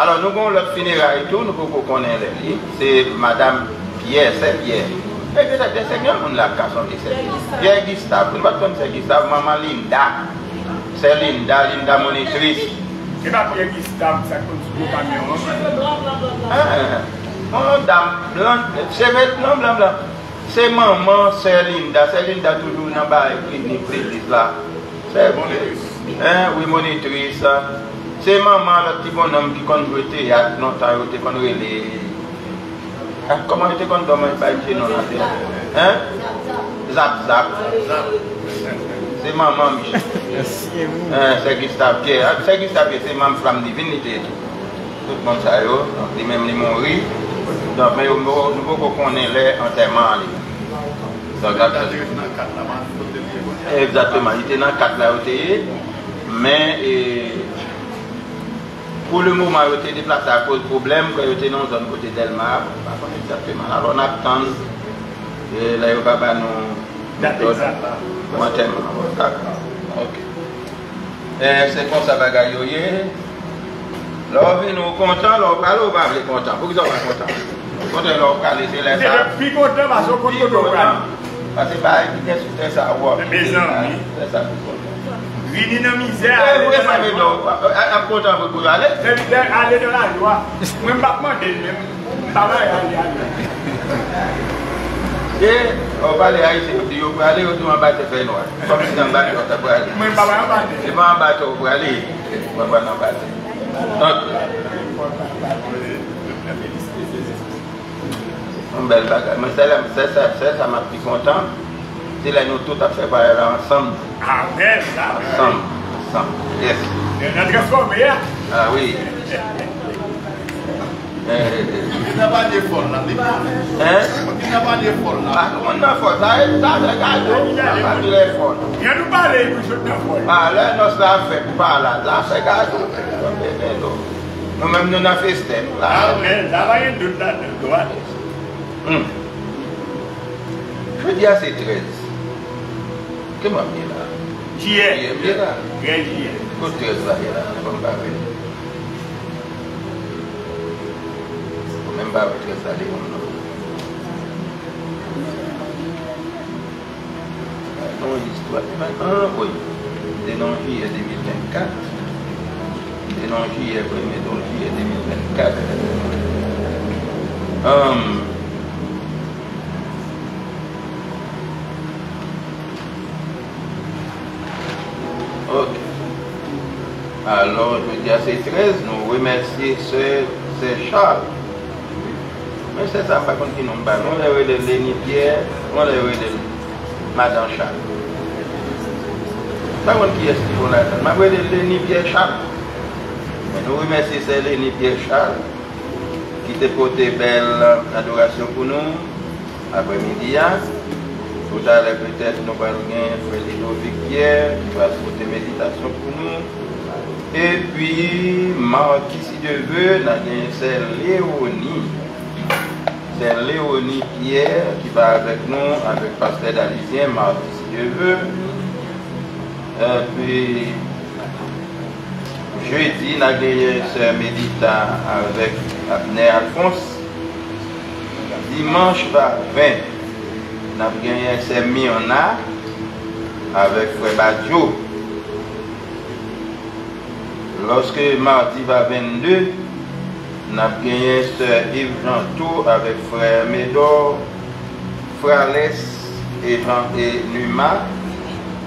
Alors, nous avons l'autre funérailles tout, nous pouvons connaître les livres. C'est Madame Pierre, c'est Pierre. Et que c'est bien, on l'a cassé, c'est Pierre Gustave. Vous ne pouvez pas connaître Gustave, Maman Linda. C'est Linda monitrice. C'est pas Pierre Gustave, ça compte sur le camion. Oh, dame blanche, cheveux blanc. C'est maman, c'est Linda toujours dans la clinique là. C'est oui, monitrice. C'est maman, le petit bonhomme qui conduit le théâtre, non, qui conduit les. Comment était qu'on doit pas dire non là? Hein? Zap. C'est maman, Michel. C'est Gustave Pierre. C'est Gustave Pierre, c'est maman femme divinité. Tout le monde sait, donc même les mourir. Donc, mais nous pouvons connaître l'enterrement. Exactement, il était dans 4 là, mais pour le moment, il était déplacé à cause de problème, quand il était dans une zone côté d'Elmar, exactement. Alors on attend, là il va pas nous enterrement. Ok. C'est comme ça, bagaille. Là, nous contents, là, on va aller content. Pourquoi vous êtes content? Quand on va laisser les gens. Puis content, parce qu'on compte content. Parce que bah, il y a tout ça à voir. Mes amis. C'est ça. Vini dans la misère. Oui, ça veut dire. À content pour aller. Aller dans la joie. Moi, je ne vais pas demander, même. Ça va aller. Et on va aller à ici, on va aller au bateau faire noir. Comme si dans le bateau, on va aller. Moi, je ne vais pas en bateau. C'est pas un bateau pour aller. On va dans le bateau. Donc, une belle bagarre. Mais ça m'a pris content. C'est là nous tous à faire ensemble. Amen. Ensemble. Yes. On a transformé. Ah oui. Il n'a pas d'effort là. Hein? Il n'a pas d'effort là. Ah, comment on a fait ça? Ça, regarde. Il n'a pas d'effort. Il y a nous parler pour ce temps. Ah, là, nous avons fait par là. Là, c'est gâteau. Nous-mêmes, nous avons fait ce thème. Amen. Ça va y être tout là. Je dis à ces 13. Comment bien là? Qui est? Bien là. Qui est? Écoute, 13 là, il y a là. Comme pas vrai. Même pas avec 13 là, les hommes. Non, l'histoire. Ah, oui. C'est dans juillet 2024. C'est dans juillet 2024. Ok. Alors, je dis à ces 13, nous remercions ce Charles. Mais c'est ça, par contre, qui nous parle. On l'a eu de Lénie Pierre, on l'a eu de Madame Charles. Par contre, qui est-ce qui vous l'a dit? Je vais de Lénie Pierre Charles. Mais nous remercions ce Lénie Pierre Charles qui t'a porté belle adoration pour nous après-midi. Tout à l'heure, peut-être, nous allons gagner Frère Ludovic Pierre qui va porter méditation pour nous. Et puis, mardi, si Dieu veut, nous avons c'est Léonie. C'est Léonie Pierre qui va avec nous, avec Pasteur Dalisien, mardi, si Dieu veut. Et puis, jeudi, nous avons gagné ce méditant avec Abner Alphonse. Dimanche, par 20. Nous avons gagné un Miona avec Frère Badjo. Lorsque mardi va 22, nous avons gagné Sœur Yves Jantou avec Frère Médor, Frère Les et Numa.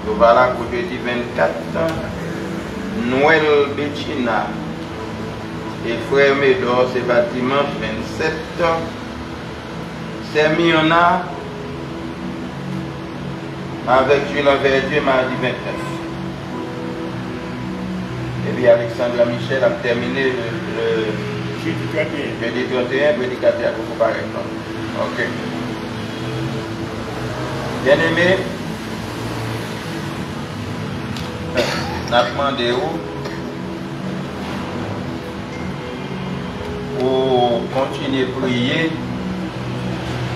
Nous voilà pour jeudi 24. Noël Bettina et Frère Médor, c'est dimanche 27. C'est Miona avec Julien Verdier mardi 29. Et puis Alexandra Michel a terminé le jeudi 31, prédicateur à beaucoup pareil. Ok. Bien aimé, nous avons demandé pour continuer à prier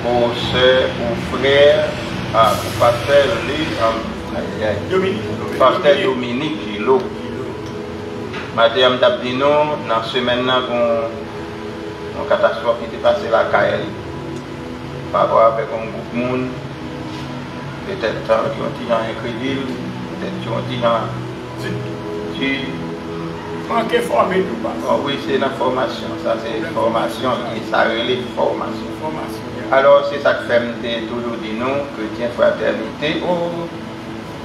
pour soeurs, pour frères, pour Pasteur Dominique Gillot. Madame Dabdino, dans ce semaine, nous avons une catastrophe qui était passée à la KL. Par rapport avec un groupe de monde, peut-être qui ont dit incrédule, peut-être qui ont dit manquer formé tout pas. Oh oui, c'est la formation, ça c'est une formation, et ça relève formation. Alors c'est ça que fait toujours dit nous, chrétien, fraternité. Oh,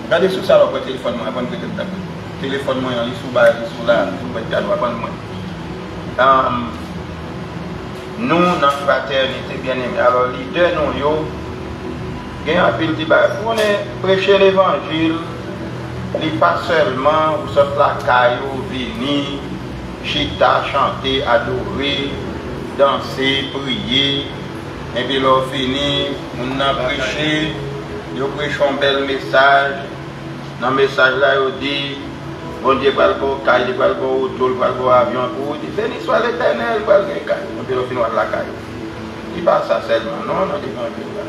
regardez sous ça, le téléphone, moi, avant que je téléphone, moi, il est sous là, sous le piano, avant moi. Nous, notre fraternité bien aimée, alors leader, nous, yo, il y a un peu de débat. On est prêcher l'évangile, il n'est pas seulement, vous sortez la caillou, venir, chita, chanter, adorer, danser, prier, et puis là, fini, on a prêché, il prêche un bel message. Dans le message là, il dit, bon Dieu, va le caille, va le auto, va le avion, pour dire, béni soit l'éternel, va le caille. Et puis là, finit la caille. Il passe ça seulement, non, non, l'évangile là.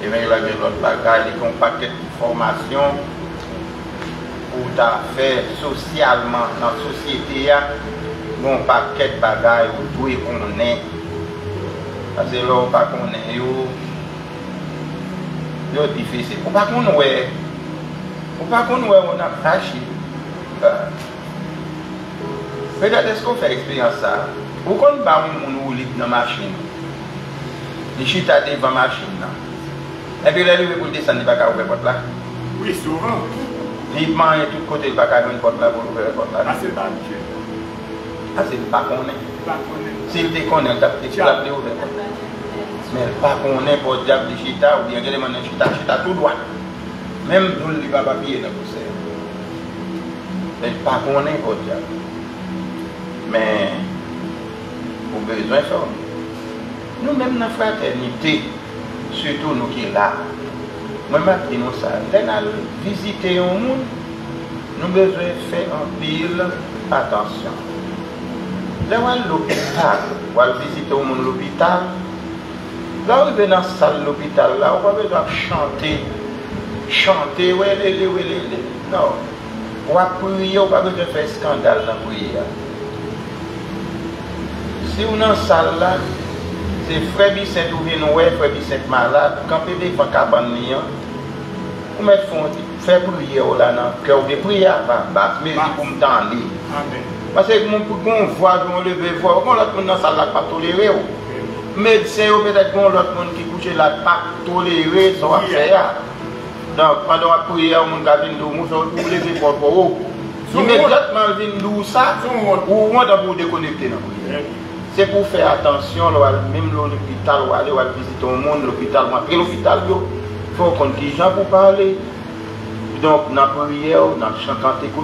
Et bien, il a l'autre bagaille, il y a un paquet de formations pour faire socialement dans la société, il y a un paquet de bagailles où tout est qu'on est. Parce que là, on ne pas qu'on est, c'est difficile. On ne pas qu'on est, on a fâché. Peut-être est-ce qu'on fait expérience ça? Pourquoi on ne pas on libre dans la machine? Les chita devant la machine. Et puis là, il veut descendre, il ne va pas ouvrir la porte là. Oui, souvent. Il mange de tous côtés, il ne va pas ouvrir la porte là pour ouvrir la porte là. Ah, c'est pas habitué. Ah, c'est pas qu'on est. S'il te connaît, il t'a ouvrir la porte. Mais pas qu'on est pour diable de chita ou bien qu'il demande chita tout droit. Même nous, il ne va pas payer dans le conseil. Mais pas qu'on est pour diable. Mais, pour besoin de former. Nous-mêmes, dans la fraternité, surtout nous qui sommes là, moi, je dis nous ça. Dès qu'on visiter un monde, nous avons besoin de faire un pile attention. Là, on va à l'hôpital, on va visiter un monde l'hôpital. Là, on va dans la salle de l'hôpital, là, on va besoin de chanter, ouais. Non. On va prier, on va besoin de faire scandale dans la prière. Si on est dans la salle là, c'est Frère Bicette ou bien nous, Frère Bicette malade, quand on est dans la cabane, on met faire prière là, cœur de prière, mais pour me tendre. Parce que quand on voit, on lever, on l'autre monde dans la salle là, pas tolérer. Médecin, peut-être qu'on l'autre monde qui couche là, pas tolérer, ça va faire. Donc, pendant la prière, on va venir nous, on va lever pour vous. Immédiatement, on vient nous ça, ou on va vous déconnecter. C'est pour faire attention, même l'hôpital, on va visiter au monde, l'hôpital, après l'hôpital, il faut qu'on ait des gens pour parler. Donc, dans la prière, dans le chant cantique,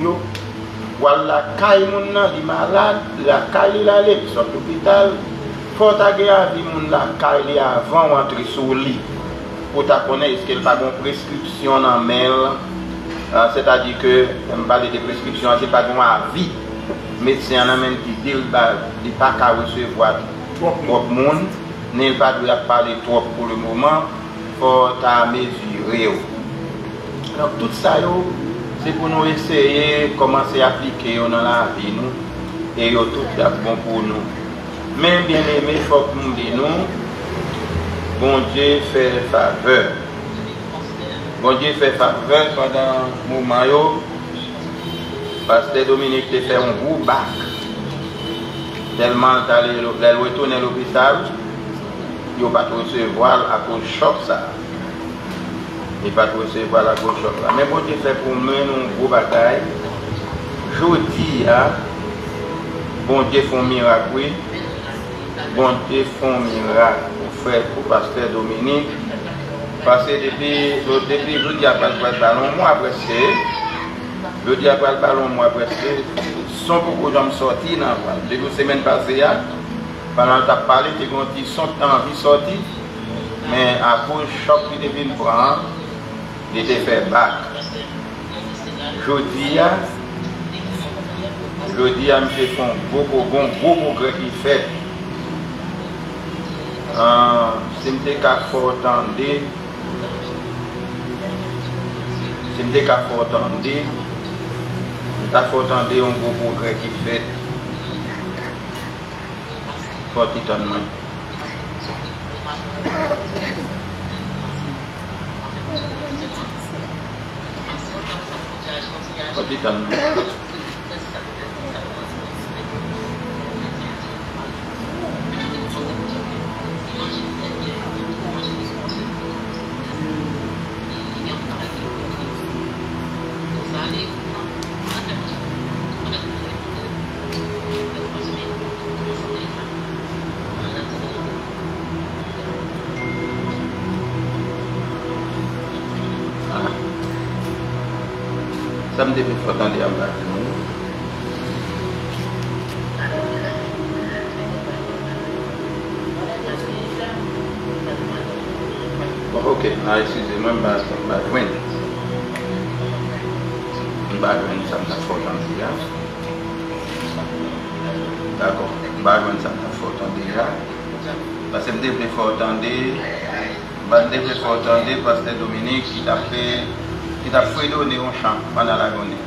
voilà, la caille, les malades, la caille, ils sont à l'hôpital. Il faut que la caille avant d'entrer sur le lit. Pour connaître est-ce qu'elle n'a pas de prescription en mail. C'est-à-dire que, je parle de prescription, ce n'est pas un avis. Médecin en même qui dit qu'il n'a pas qu'à recevoir trop de monde, n'est pas de parler trop pour le moment, il faut mesurer. Donc tout ça, c'est pour nous essayer de commencer à appliquer dans la vie, nous, et tout est bon pour nous. Mais bien aimé, il faut que nous disions, bon Dieu fait faveur. Bon Dieu fait faveur pendant le moment. Pasteur Dominique te fait un gros bac. Tellement elle retourne à l'hôpital, il ne va pas recevoir à cause de choc ça. Il ne va pas recevoir à cause de choc là. Mais bon Dieu fait pour moi un gros bagaille. Je dis, bon Dieu fait un miracle, oui. Bon Dieu fait un miracle pour frère, pour pasteur Dominique. Parce que depuis je dis à pas le ballon, moi après c'est. Je dis après le ballon, moi presque, sans beaucoup de gens sortis, les 2 semaines passées, pendant que tu as parlé, tu as dit sont envie de sortir, mais à cause du choc qui devait prendre, il était fait bac. Je dis à M. Fon, beaucoup progrès qu'il fait. Si je suis il faut attendre un gros progrès qui fait pour titanement. Pour titanement. Ça me devait faire attendre à moi. Bon, ok, excusez-moi, je vais ça me fait fort déjà. D'accord, ça me fait fort déjà. Parce que je devais fort attendre. Parce que Dominique qui t'a fait donner un chant pendant la journée.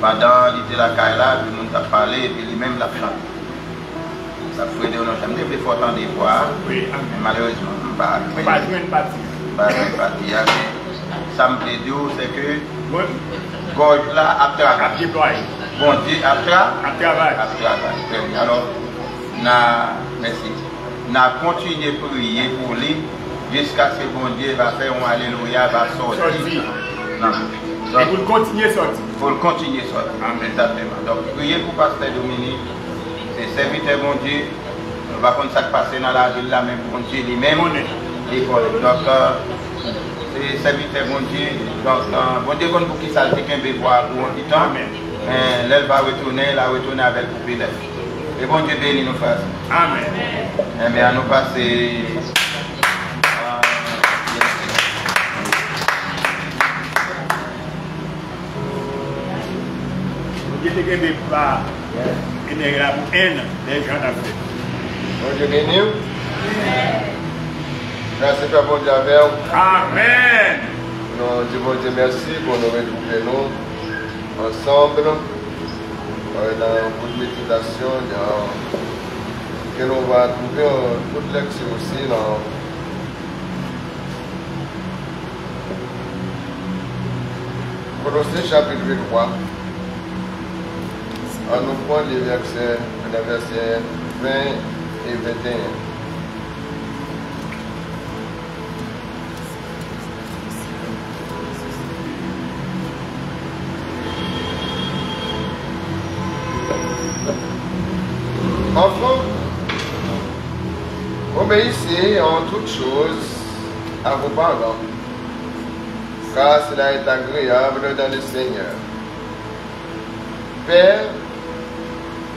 Pendant qu'il était la caille là, tout le monde t'a parlé et puis lui-même l'a chanté. Ça fait donner un chant. Je devais fort attendre voir. Mais malheureusement, je ne pas jouer une partie. Ça me plaît d'où, c'est que gorge là a travaillé. Bon Dieu a travaillé. Alors, merci. On a continué à prier pour lui jusqu'à ce que bon Dieu va faire un alléluia, va sortir. Non. Et vous continuez à sortir. Vous continuez à sortir. Amen. Donc, priez pour Pasteur Dominique. C'est serviteur bon Dieu. On va voir ce qui passe dans la ville là, même bon Dieu lui-même. Donc, c'est serviteur bon Dieu. Donc, bon Dieu, pour qui ça fait qu'un bébé voir pour un petit temps. L'elle va retourner, avec le bébé. Et bon Dieu bénit nos frères. Amen. Mais à nous passer. Dieu te gagne pas énervé haine des gens d'Afrique. Bon Dieu béni. Merci pour bon Dieu avec vous. Amen. Nous disons bon Dieu merci pour nous retrouver nous ensemble dans une méditation que nous va trouver toute lecture aussi dans Colossiens chapitre 3. On nous prend les versets 20 et 21. Enfants, obéissez en toutes choses à vos parents, car cela est agréable dans le Seigneur. Père,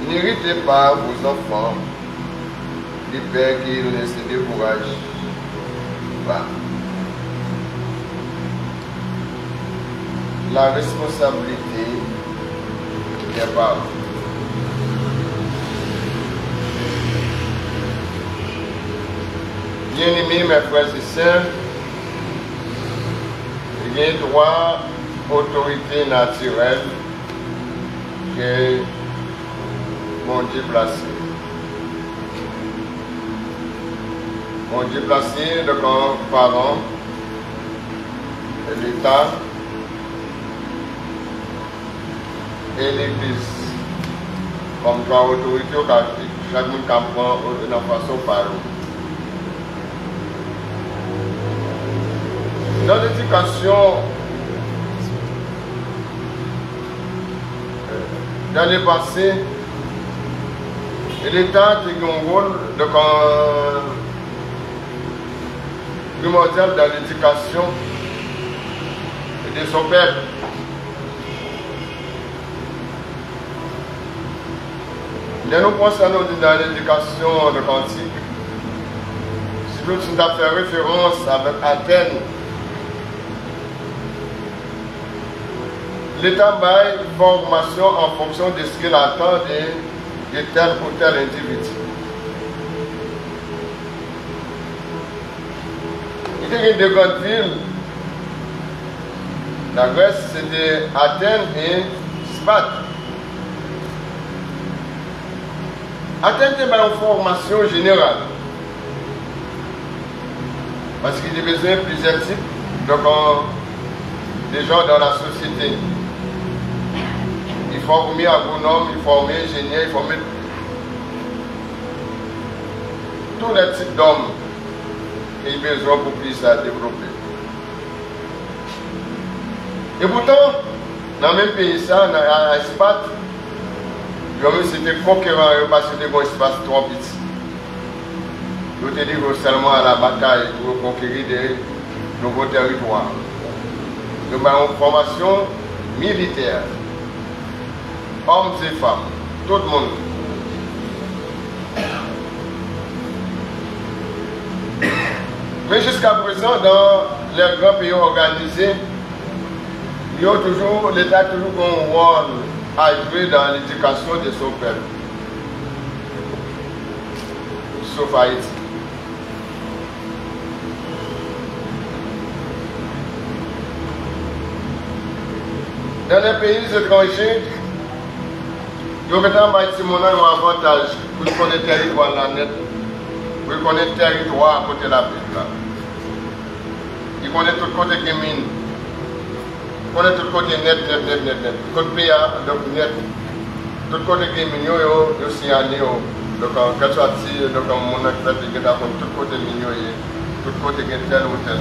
n'irritez pas vos enfants, du Père qui ne se décourage pas. La responsabilité des parents. Bien-aimés, mes frères et sœurs, il y a droit autorité naturelle que mon Dieu placé. Mon Dieu placé de comme parents, l'État et l'Église. Comme trois autorités, chaque monde comprend de la façon par eux. Dans l'éducation, dans le passé, l'État a un rôle primordial dans l'éducation de son peuple. Nous pensons dans l'éducation de Cantique, si nous avons fait référence avec Athènes, l'État baille formation en fonction de ce qu'il attend de tel ou tel individu. Il y a deux grandes villes. La Grèce, c'était Athènes et Sparte. Athènes était une formation générale. Parce qu'il y a besoin de plusieurs types de gens dans la société. Il formait agronome, il formait ingénieur, il formait tous les types d'hommes qui ont besoin pour plus à développer. Et pourtant, dans le même pays, ça, à Sparte, c'était conquérant parce que c'était un espace trop petit. Je te dis seulement à la bataille pour conquérir de nouveaux territoires. Nous avons une formation militaires, hommes et femmes, tout le monde. Mais jusqu'à présent, dans les grands pays organisés, l'État a toujours un rôle à jouer dans l'éducation de son peuple. Sauf Haïti. Dans les pays étrangers, il y a un avantage pour connaître le territoire là net, pour connaître le territoire à côté de la ville. Il connaît tout le côté qui mine, il connaît tout le côté net. Côté pays, donc net. Tout le côté qui mine, il y a aussi un néo. Donc, quand tu as dit, donc, mon acteur, il y a tout le côté mignon, tout le côté qui est tel ou tel.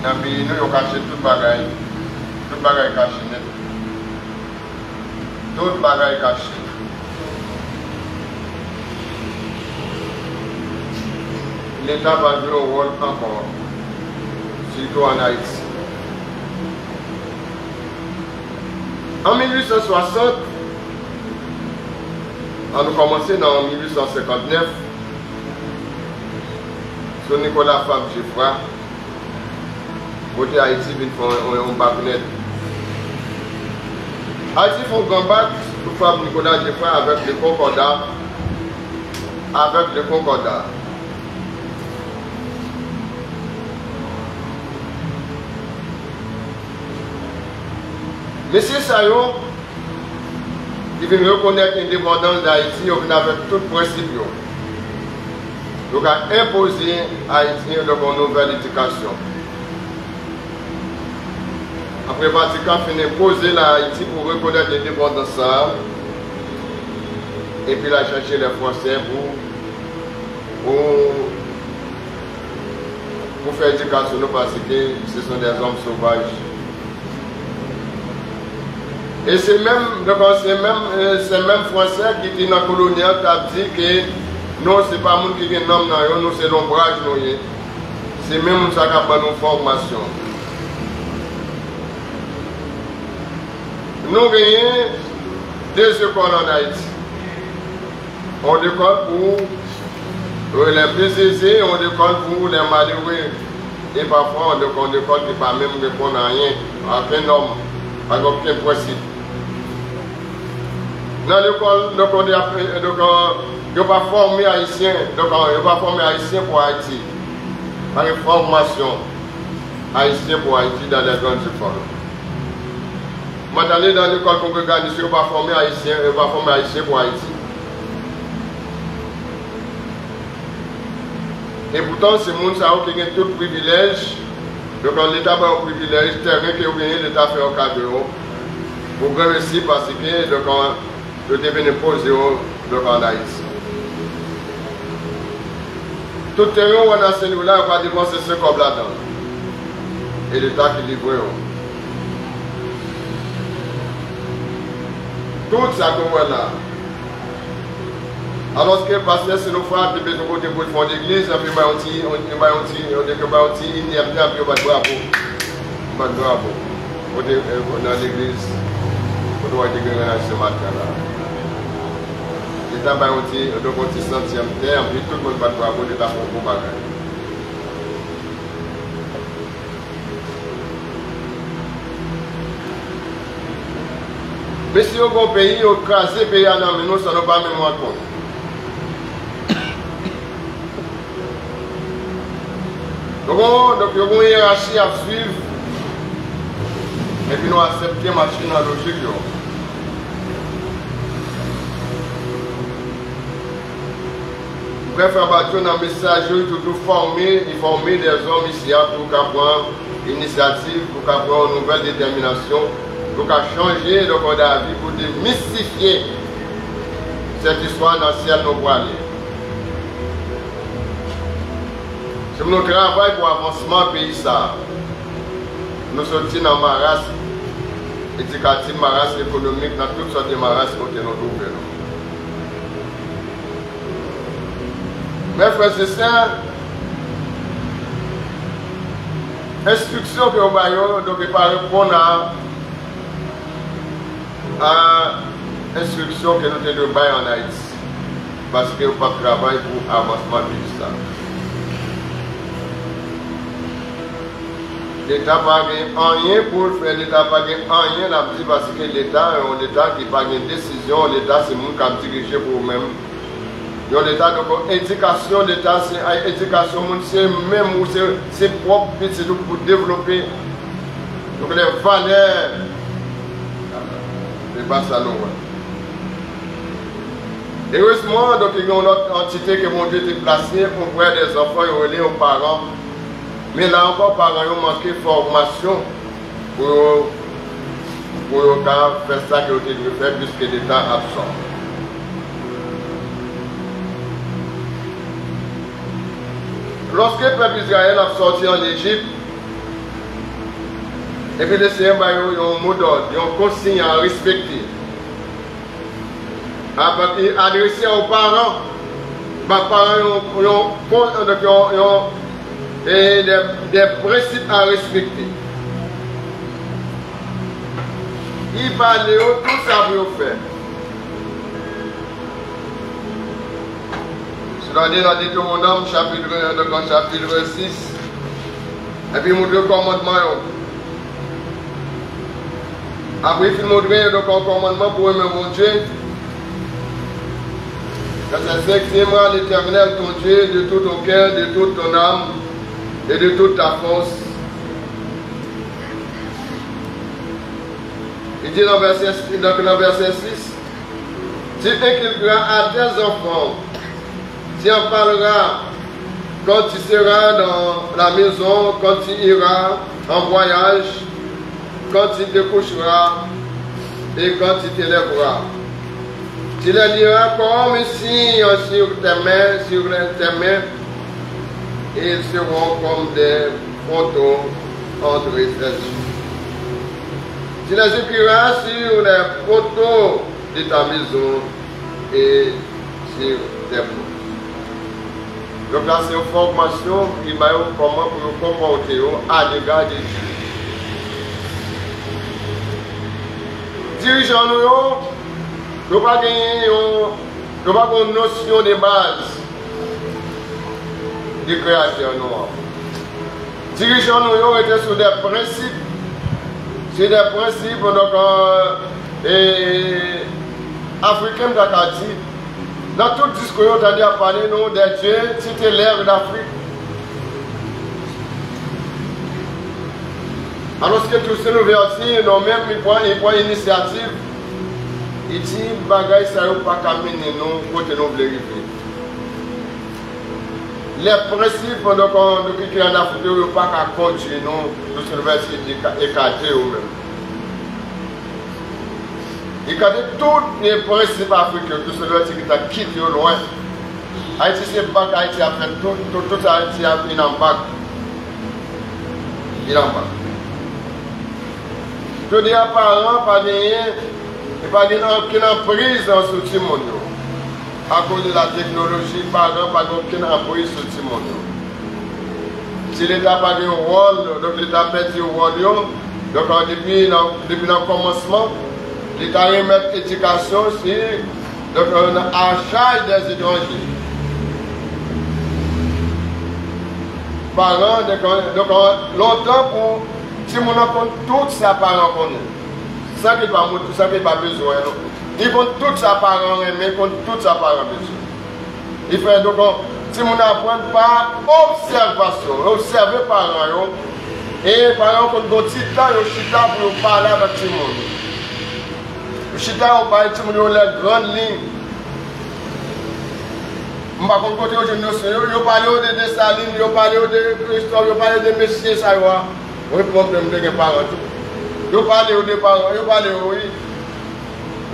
Dans le pays, nous avons caché tout le bagaille. Tout le bagaille caché net. Tout le bagaille caché. L'État va jouer un rôle encore, surtout en Haïti. En 1860, on a commencé en 1859, sur Nicolas Fab Giffra, côté Haïti, il faut un bac net. Haïti font un grand bac pour Fab Nicolas Giffra avec le concordat. Monsieur Sayon, il vient reconnaître l'indépendance d'Haïti avec tout principe. Donc, a imposé à Haïti une nouvelle éducation. Après, le Vatican finit imposer l'Haïti pour reconnaître l'indépendance. Et puis, il a cherché les Français pour faire éducation parce que ce sont des hommes sauvages. Et c'est même Français qui étaient dans la colonie qui a dit que non, ce n'est pas nous qui vient dans nous, c'est l'ombrage. C'est même ça qui a nos formations. Nous avons deux écoles en Haïti. On école pour les plus aisés, on école pour les malheureux. Et parfois, on école qui ne peut pas même répondre à rien, à aucun homme, à aucun principe. Dans l'école, on n'a pas formé Haïtien, pour Haïti. Par une formation Haïtien pour Haïti dans les grandes écoles. Maintenant, dans l'école congréganiste, on n'a pas formé Haïtien pour Haïti. Et pourtant, c'est le monde qui a tout le privilège. Donc, l'État a un privilège, terrain qui a gagné, l'État fait un cadeau. Pour réussir parce que le devenir posé en Haïti. Tout terrain où on a celui là, on va dépenser ce comme là-dedans. Et l'État qui livre. Tout ça qu'on voit là. Alors que parce que c'est nos frères qui besoin de pour fond d'église, et puis on dans l'église, on doit être ce matin-là. L'État va donc on dit centième terre, puis tout le monde va devoir pour l'État pour le bagage. Mais si on a un pays, on crase le pays, nous, ça n'a pas même compte. Donc, il y a une hiérarchie à suivre. Et puis, nous acceptons la machine à logique. Bref, dans le message, il faut toujours former des hommes ici pour prendre l'initiative, pour prendre une nouvelle détermination, pour changer le code de la vie, pour démystifier cette histoire dans le ciel nous pour aller. C'est notre travail pour l'avancement du pays. Nous sommes dans ma race éducative, ma race économique, dans toutes sortes de ma race côté notre gouvernement. Mes frères et sœurs, instruction que vous avez, donc il ne pas répondre à l'instruction que nous devons faire en Haïti. Parce que vous pas travail pour avancement de ça. L'État n'a pas rien pour le faire, l'État n'a pas rien parce que l'État est un État qui n'a pas de décision, l'État c'est le monde qui a dirigé pour vous-même. L'État, donc éducation, l'État c'est éducation, c'est même c'est propre, c'est pour développer donc, les valeurs. C'est pas ça non. Heureusement, donc, il y a une autre entité que mon Dieu a placée pour voir des enfants et relais aux parents. Mais là encore, parents ont manqué de formation pour faire ça que vous devez faire puisque l'État absent. Lorsque le peuple Israël a sorti en Égypte, et puis le Seigneur a un mot d'ordre, un consigne à respecter. Adressé aux parents, les parents ont des principes à respecter. Il parle de tout ça pour faire. C'est-à-dire dans Deutéronome chapitre 1, donc chapitre 6, et puis il montre le commandement. Après il montre le commandement pour aimer mon Dieu. C'est que tu aimeras l'Éternel ton Dieu de tout ton cœur, de toute ton âme et de toute ta force. Il dit dans le verset 6, tu inculqueras à tes enfants, tu en parleras quand tu seras dans la maison, quand tu iras en voyage, quand tu te coucheras et quand tu te lèveras. Tu les liras comme si sur tes mains, et ils seront comme des photos entre tes yeux. Tu les écriras sur les photos de ta maison et sur tes portes. Donc là, c'est une formation qui va comment vous comporter à l'égard de Dieu. Dirigeons-nous, nous n'avons pas une notion de base du créateur noir. Dirigeons-nous étaient sur des principes. C'est des principes donc, africains d'Acadie. Dans tout discours, on a dit à parler des dieux, c'était l'ère d'Afrique. Alors que tous ces ouvertures, nous même ils prennent initiative. Il dit, bagaille, ça ne va pas caminer nous, côté nous voulons arriver. Les principes donc, qui sont en Afrique, ne vont pas continuer nous, tous ces ouvertures écartées ou même. Il y a tous les principes africains, tous ces ouvertures qui sont quittés au loin. Haïti, c'est pas qu'Haïti a fait tout Haïti a mis en bas. Il en bas. Je dis à parents, pas aucune emprise dans ce monde. À cause de la technologie, parents, pas aucune emprise sur ce monde. Si l'État n'a pas de rôle, donc l'État perd du rôle. Donc depuis le commencement, l'État remet l'éducation donc à charge des étrangers. Parents, donc longtemps pour si on a tout ça parents connaît. Ça qui pas ça qui pas besoin. Ils vont tout ça parents mais compte tout ça parents besoin. Il fait donc si on apprend par observation, observer parents et parents quand bon petit temps yo chita pour parler avec tout le monde. Chita on parle tout le monde les grandes lignes. Je ne sais pas côté aujourd'hui, on parle de Dessalines, on parle de Christophe, on parle de Messier Saïwa. On a problème de parents. On parle de parents, on parle de oui.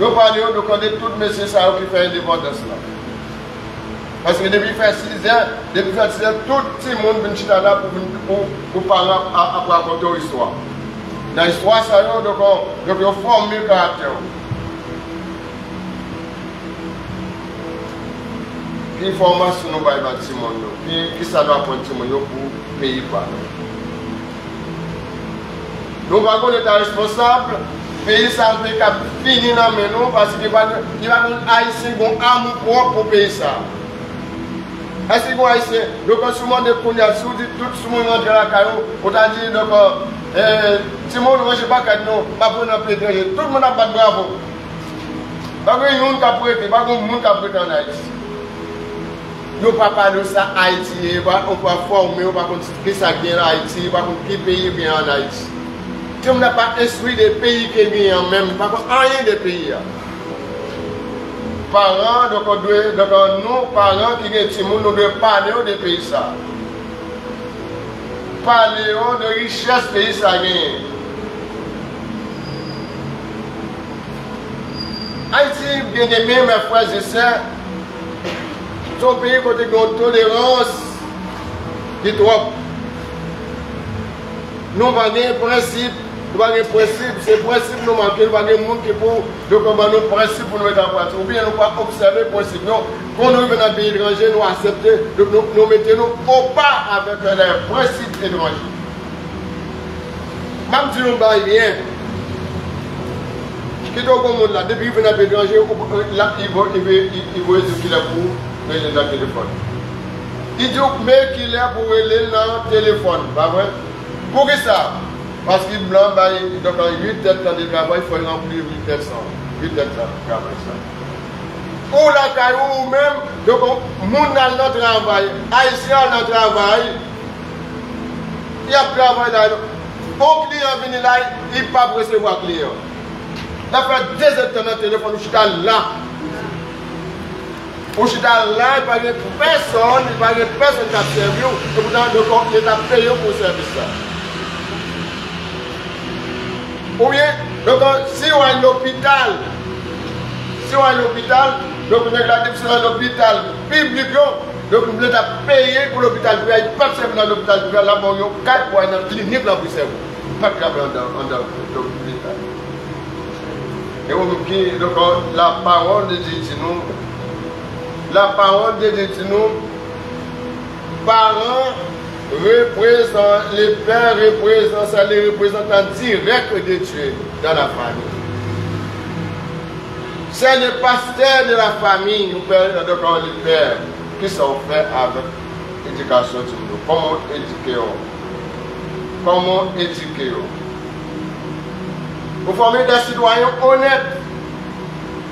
On parle de tout Messier Saïwa qui fait l'indépendance là. Parce que depuis faire 6 ans, tout le monde vient là pour parler après raconter l'histoire. Dans l'histoire, ça donc on forme le caractère. Quelle formation nous va bâtir mon qui ça doit prendre pour payer par Nous va qu'on est responsable, le pays ça peut finir dans nous parce qu'il va haïtien qui ont amour propre pour le pays ça. Est-ce que vous haïtien, donc si on demande qu'on y a tout le monde rentre dans la caillou, on t'a dit donc si on ne mange pas qu'à nous, pas pour nous péter, tout le monde a pas de bravo. Pas que nous qui avons prêté, pas que nous qui avons prêté en Haïti. Nous ne pouvons pas parler de ça Haïti, on peut former, on ne peut pas qui ça vient en Haïti, on ne peut pas qui pays vient en Haïti. Si on n'a pas instruit des pays qui viennent même, pas rien des pays. Parents, donc nous, parents qui sont nous devons parler des pays ça. Parler de richesse pays ça gagne. Haïti, bien aimé, mes frères et sœurs, son pays côté de tolérance qui est trop. Nous avons un principe. Nous avons un principe, c'est principe nous manquons, nous avons des gens qui pour nos principes pour nous mettre en pratique. Ou bien nous pas observer le principe. Quand nous venons dans un pays étranger, nous acceptons, nous mettons au pas avec les principes étrangers. Même si nous ne parlons rien, qui est au monde là, depuis qu'il vient dans un pays étranger, là, il va éduquer pour les gens téléphone. Il dit mais qu'il est pour aller dans le téléphone, pas vrai? Pour qui ça? Parce qu'il blanc, donc en 8 têtes dans le travail, il faut remplir 8 têtes sans. 8 têtes sans travail ça. Ou la caillou ou même, donc moun dans notre travail, haïtien dans notre travail, il y a travail là. Au client vient là, il ne peut pas recevoir client. Il a fait 2 heures dans le téléphone, je suis là. Je suis là, il n'y a pas de personne, il n'y a pas de personne qui a servi, et pourtant, il a payé pour servir ça. Ou bien, donc, si on est à l'hôpital, donc on est dans l'hôpital public, donc on est payé pour l'hôpital privé, il ne peut pas servir dans l'hôpital privé, là, il y a 4 mois dans la clinique là pour servir. Pas de travail dans l'hôpital. Et donc, la parole de Dieu dit nous, parents, les pères représentent les représentants directs de Dieu dans la famille. C'est le pasteur de la famille, nous pères, donc les pères, qui sont faits avec l'éducation de nous. Comment éduquer? Vous formez des citoyens honnêtes.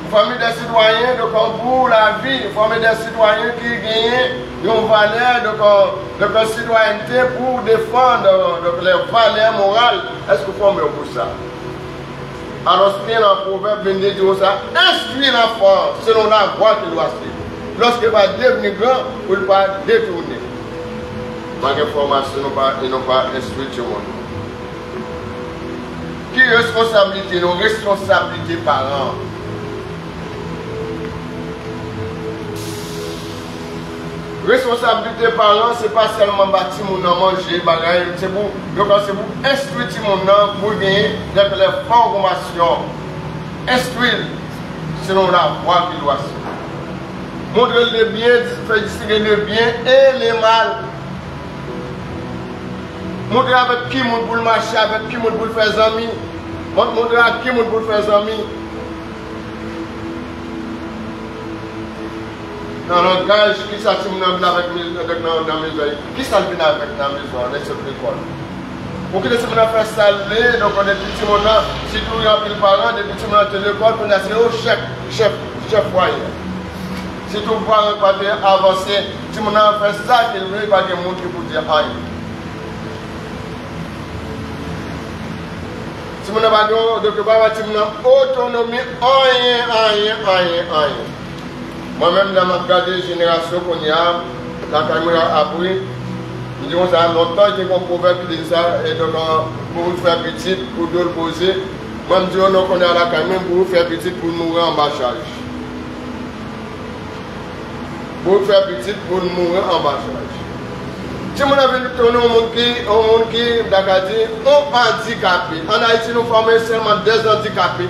Vous formez des citoyens pour la vie. Vous formez des citoyens qui gagnent une valeur de citoyenneté pour défendre les valeurs morales. Est-ce que vous formez pour ça? Alors, ce qui est dans le proverbe, dit ça, instruire l'enfant selon la voie qu'il doit suivre. Lorsqu'il va devenir grand, il ne va pas détourner. Pas d'information, ils n'ont pas instruit tout le monde. Qui est responsabilité? Nos responsabilités parents. Responsabilité parents, ce n'est pas seulement bâtir mon nom, manger, bagaille, c'est pour instruire mon nom pour gagner les formations. Instruire selon la voie qu'il doit suivre. Montrer le bien, faire distinguer le bien et le mal. Montrer avec qui mon pour marcher, avec qui mon pour faire amis. Montrer à qui mon pour faire amis. Dans le langage, qui ça avec dans la maison? Qui ça vient avec dans la maison? On est sur l'école. Pour que les gens fassent saler, donc on est petit moment, si tout le monde parents, des petits moments de l'école, on a c'est au chef foyer. Si tout le monde pas avancer, si on a fait ça, il n'y a pas de monde qui peut dire aïe. Si on a pas d'autonomie, rien. Moi-même, dans ma garde génération qu'on y a, la caméra a appris, nous disons ça longtemps, j'ai un proverbe qui dit ça, et donc pour vous faire petit, pour nous le poser, moi je dis qu'on est à la caméra pour vous faire petit, pour nous mourir en bas charge. Pour vous faire petit, pour nous mourir en bas charge. Si on avait tourné au monde qui, d'accord, ont handicapé, en Haïti, nous formons seulement des handicapés.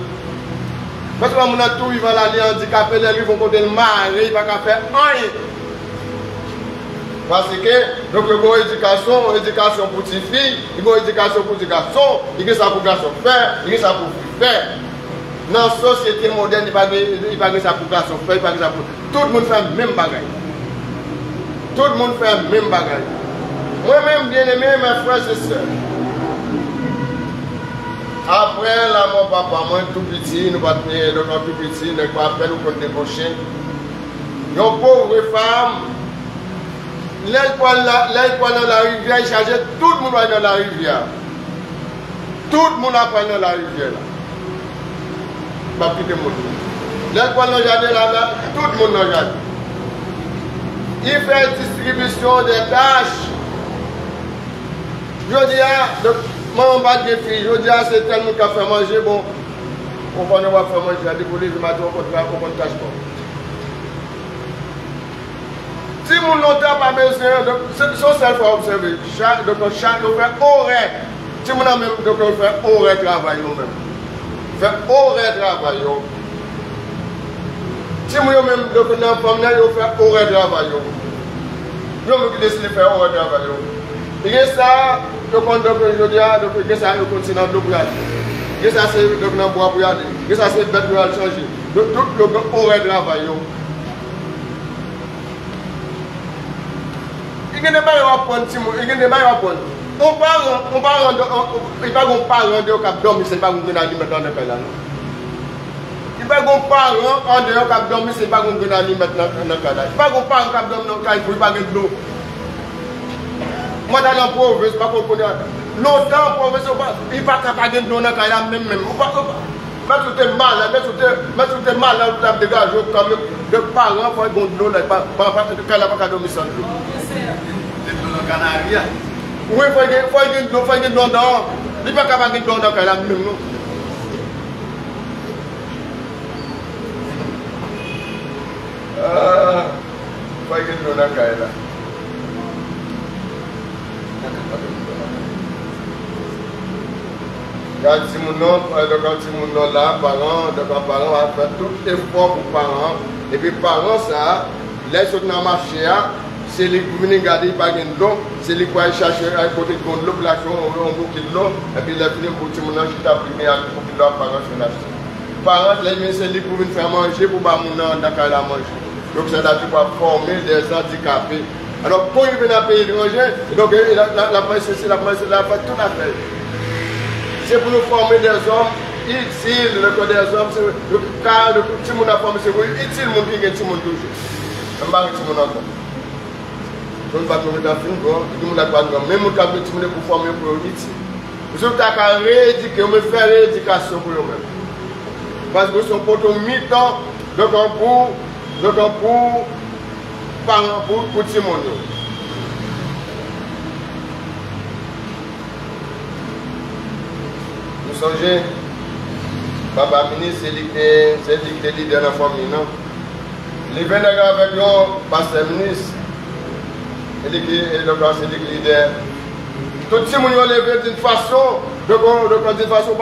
Parce que nous avons tout vivant là, les handicapés, les vont côté le mari, ils ne vont pas faire rien. Parce que, donc, il y a éducation pour les filles, il y a éducation pour les garçons, il y a ça pour les garçons faire, il y a ça pour les faire. Dans la société moderne, il n'y a pas ça pour les garçons faire, il n'y a pas ça pour... Tout le monde fait le même bagage. Tout le monde fait le même bagage. Moi-même, bien aimé, mes frères et sœurs, après la mort papa, moi tout petit, nous pas tenir, donc tout petit, nous pas faire nous compte débaucher. Une pauvre femme, l'aile dans la rivière, il chargeait tout le monde dans la rivière. Tout le monde a dans la rivière là. Pas plus de monde. L'aile dans le jardin là, tout le monde dans le jardin. Il fait distribution des tâches. Je dis, donc, maman pas de filles, je dis, c'est tellement qu'à faire manger, bon, on va faire manger, je dis, pour les jours, on va tâche pas. Si mon longtemps pas besoin, donc, c'est ça qu'il faut observer. Donc, chaque fait horaire. Si mon même, donc, on fait horaire travail, nous-mêmes. Fait horaire travail. Si mon même, donc, on a fait horaire travail. Nous, on décide de faire horaire travail. Et ça, donc, je dis, donc, ça, on continue dans l'eau pour y aller. Et ça, c'est donc, dans le bois pour y aller. Et ça, c'est bête pour aller changer. Donc, tout le horaire travail. Il y a des gens qui apprennent, il y a des gens qui apprennent. On parle de cap dormir, c'est pas qu'on a mis maintenant dans le pays. Il n'y a pas qu'on parle de cap dormir, c'est pas qu'on a mis maintenant dans le pays. Il n'y a pas qu'on parle de cap dormir dans le pays, il n'y a pas de l'eau. Moi, dans la province, je ne sais pas qu'on connaît. Longtemps, la province, il n'y a pas capable de l'eau dans le pays, même. Mais tout est mal, mais tout est mal, là, vous dégagez quand même. Les parents font de l'eau, pas de dormir sans l'eau. Oui, il faut que l'eau dehors. Il n'est pas capable de l'eau dans le pays, même. Il faut que l'eau dans le pays. Quand mon nom là, parents vont faire tout effort pour parents. Et puis parents, ça, les autres dans le marché, c'est les qui viennent garder pas de l'eau, c'est les qui vont chercher à côté de l'eau, on boucle de l'eau, et puis les filles pour tout le monde qui t'a pris à pour que leurs parents se lâchent. Parents, c'est les qui viennent faire manger pour pas mon nom dans la manger. Donc c'est là qu'il va former des handicapés. Alors quand ils viennent à payer l'étranger, donc la presse, c'est la presse, la fait tout la fait. C'est pour nous former des hommes utiles, le code des hommes, car le petit monde a formé, c'est pour utile, mon qui est petit monde toujours. Je ne vais pas petit monde encore. Je ne vais pas tomber dans le film, tout le monde a pas de même mon petit monde pour former pour utile. Vous avez rééduquer, on me faire rééducation pour eux-mêmes. Parce que son poteau mi-temps, donc pour parents, pour petit monde. Songez, Papa ministre, c'est lui qui est leader dans la famille, non? Il vient avec nous, pasteur ministre, c'est lui qui est leader. Tout le monde est levé d'une façon, donc d'une façon, on ne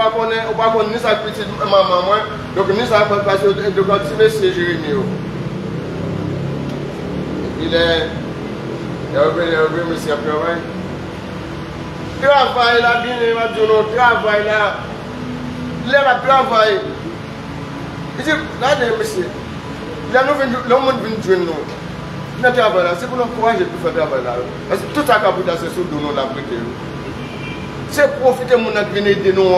va pas ni sa petite maman, donc ni sa façon de continuer c'est Jérémie. Il est revenu, monsieur, après. Travail là, bien, il va dire non, travail là. Il va travailler. Il dit, regardez, monsieur, là, le monde vient de jouer nous. Le travail là, c'est pour nous encourager pour faire travail là. Parce que tout ça, c'est sur nous, la brique. C'est profiter de mon venir de nous,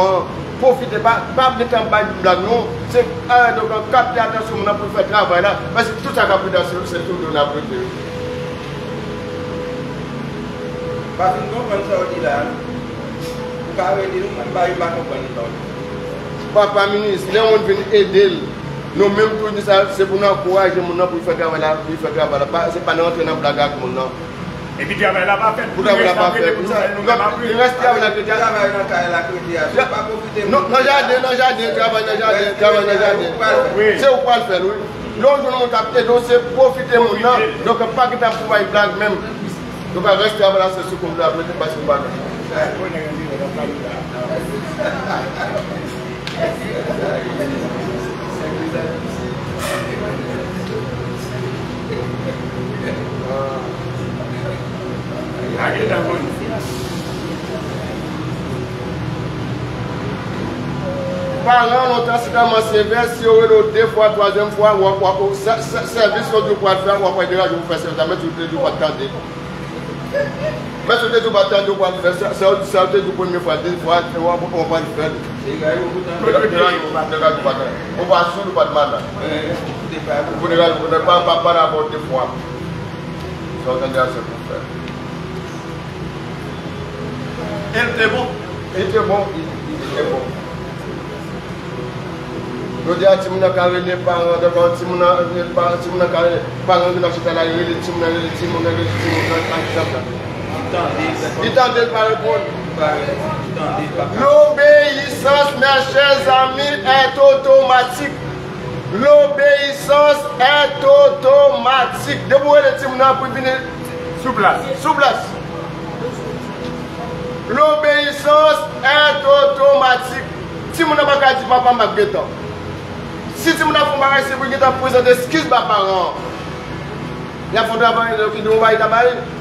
profiter, pas de temps de blague, non. C'est donc capter attention pour faire travail là. Parce que tout ça, c'est sur nous, la brique. Parce que nous, quand ça dit là, vous avez dit, nous, on va y comprendre. Papa ministre, les gens viennent aider. Nous même tout ça, c'est pour nous encourager mon nom pour faire travail là, c'est pas nous entrer dans la blague avec mon nom. Et puis travail là pas fait. Pour travail là pas fait. Il reste travail là que tu as. Travail dans la chrétienne. Pas profiter. Non, jardin, travail dans jardin. C'est où pas le faire, oui. L'autre nous capter, donc c'est profiter mon nom. Donc pas que tu as pouvoir une blague même. Donc rester avec la session comme la petite parce que pas. parents longtemps seulement sévère, si vous avez 2 fois, 3e fois, ou service que vous pouvez faire, vous pouvez dire, je vous fais ça, mais tu ne dois pas attendre. Mais tu ne dois pas attendre, vous pouvez faire ça, ça vous dit la première fois, 2 fois, on va le faire. On va assurer pas de mal. Vous ne pouvez pas d'abord 2 fois. Ça vous dire, c'est pour faire. Il était bon. Il était bon. Je dis à Timon carré les parents, devant Timon carré les parents qui n'ont pas les Timon. Il tendait pas répondre. L'obéissance, mes chers amis, est automatique. L'obéissance est automatique. Debout les Timon pour venir Sous place. sous place. L'obéissance est automatique. Si mon n'a pas dit papa m'a guettant. Si tu m'as fait marrer, c'est pour que tu présentes excuse à parents. Il y a faudra avoir qui doit bailler d'abord.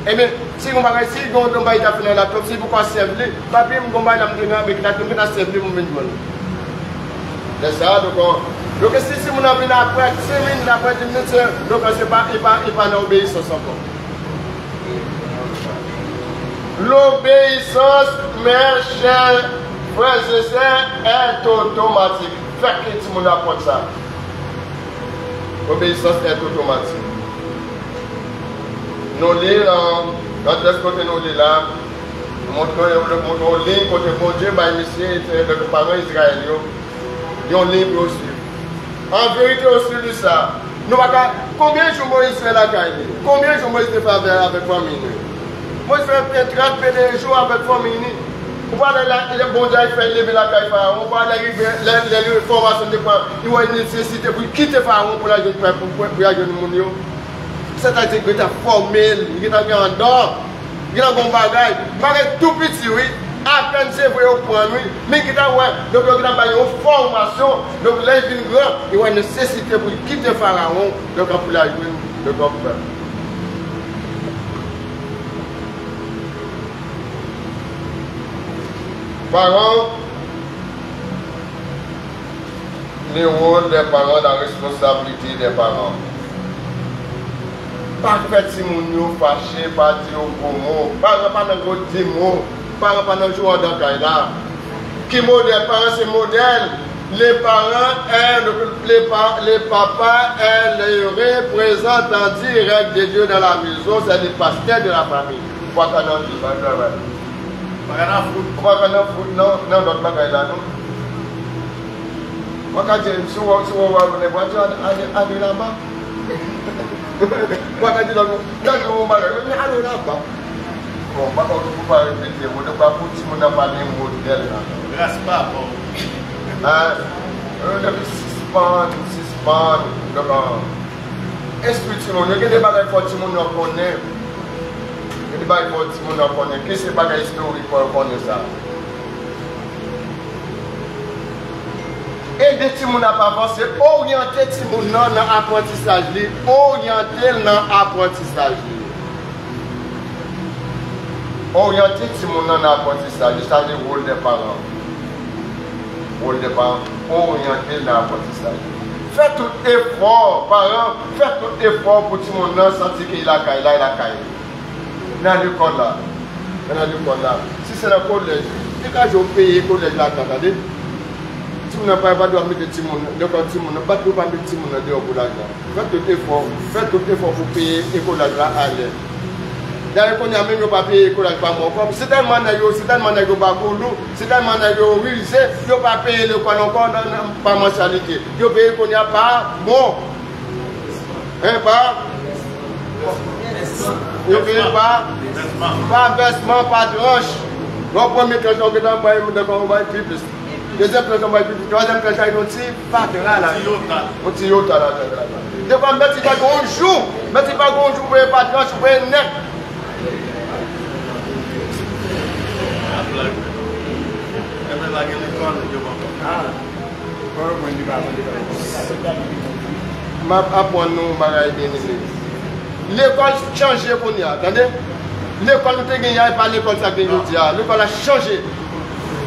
Eh bien, si on va si on doit bailler d'affaire la top, si pourquoi servir, papier me combat la me avec la tombe na servir mon même. C'est ça donc si mon a venu après 5 minutes après 10 minutes donc c'est pas il pas l'obéissance encore. L'obéissance, mes chers frères et sœurs, est automatique. Faites que tout le monde apporte ça. L'obéissance est automatique. Nous lisons, dans le côté nous lisons là, nous montrons le ligne côté bon Dieu, monsieur, le parent israélien, ils ont ligne pour suivre. En vérité, aussi de ça, nous combien de jours Moïse fait la caille? Combien de jours Moïse fait avec famille? Moi, je fais 30 jours avec famille. On va aller le bon Dieu fait lever la caille Pharaon. On va aller les formations de quoi. Il y a une nécessité pour quitter Pharaon pour la jeune pour la jeune monde. C'est-à-dire que tu as formé, tu as mis en dehors, tu as un bon bagage. Bagage tout petit, oui. À peine c'est vrai au point, oui. Mais tu as une formation. Donc là, il y a une nécessité pour quitter Pharaon. Donc pour la jeune, donc pour parents, le rôle des parents, la responsabilité des parents. Pas faire si mon fâché, pas dire au mot, pas dans le mot, pas dans le jour dans le qui modèle, parents c'est modèle. Les parents, les papas, les représentants directs de Dieu dans la maison, c'est les pasteurs de la famille. Pas qu'on a dit, pas qu'on a foot, non, d'autres bagages là, non. Moi, quand j'ai souvent les voitures, allez là-bas. Moi, quand j'ai là, allez là-bas. Bon, pas qu'on ne peut pas répéter, on ne peut pas pour si on n'a pas les modèles là. Grâce pas, bon. Suspendre, donc, esprit, il y a des bagages forts, tout le monde connaît. Il y a des bagages forts, tout le monde connaît. Qu'est-ce que c'est bagages historiques pour connaître ça? Et des petits gens n'a pas avancé, orienter les gens dans l'apprentissage, orienter dans l'apprentissage. Orienter les gens dans l'apprentissage, c'est le rôle des parents. Rôle des parents, orienter dans l'apprentissage. Faites tout effort, parents, faites tout effort pour que les gens sentent qu'il a caillé, là, il a caillé. Dans l'école là, si c'est le collège, c'est quand je paye le collège là, attendez. Si vous n'avez pas de mettre des petits gens, donc si vous n'avez pas de mettre des petits gens dehors pour l'argent, faites tout effort pour payer l'école là à l'aide. D'ailleurs, quand il y a même pas payé l'école par mon corps, c'est tellement pas coulou, c'est tellement rusé, il n'y a pas payé l'école encore par mensualité. Il y a payé qu'on n'y a pas, bon. Hein, pas? Il n'y a payé pas versement, pas tranche. Donc, premier tranche, on va payer plus. Deuxième tranche, on va payer plus. Troisième tranche, on va payer pas de là. On tire au talent. Donc, on ne met pas un jour, pour payer pas de tranche, pour payer net. L'école change pour nous, attendez? L'école nous a pas l'école ça que nous dit, l'école a changé.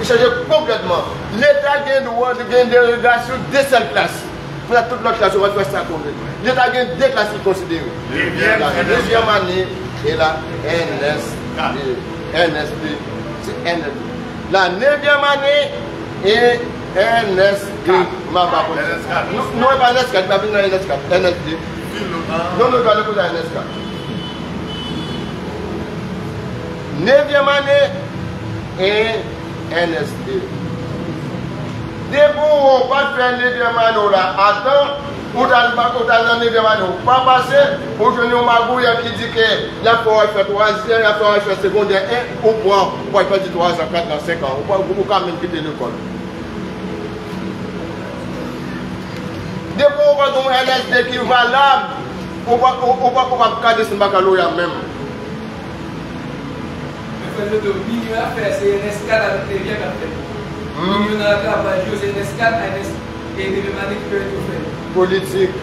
Il change complètement. L'État a le droit de gagner des dérogations de seule classe. Pour toute l'autre classe, on va faire ça complètement. L'État a gagné deux classes considérées. La deuxième année et la NSD. C'est NSD. La 9e année et NSD. Non, pas NS4, mais bien NS4. NSD. Non, nous allons pour la NS4. 9e année et NSD. Debout, on va faire 9e année là. Attends, ou dans le 9e année, pas passer. Aujourd'hui, on m'a qui dit que la fois fait 3e, la fois fait secondaire 1, on prend, on va faire 3 ans, 4 ans, 5 ans. On va quand même quitter l'école. Debout, on va donner un NSD qui est valable. On va cadrer ce baccalauréat même. Le milieu à faire, c'est un escale avec les biens à faire. Le milieu à travailler, c'est un escale et des manières qui peuvent tout faire. Politique.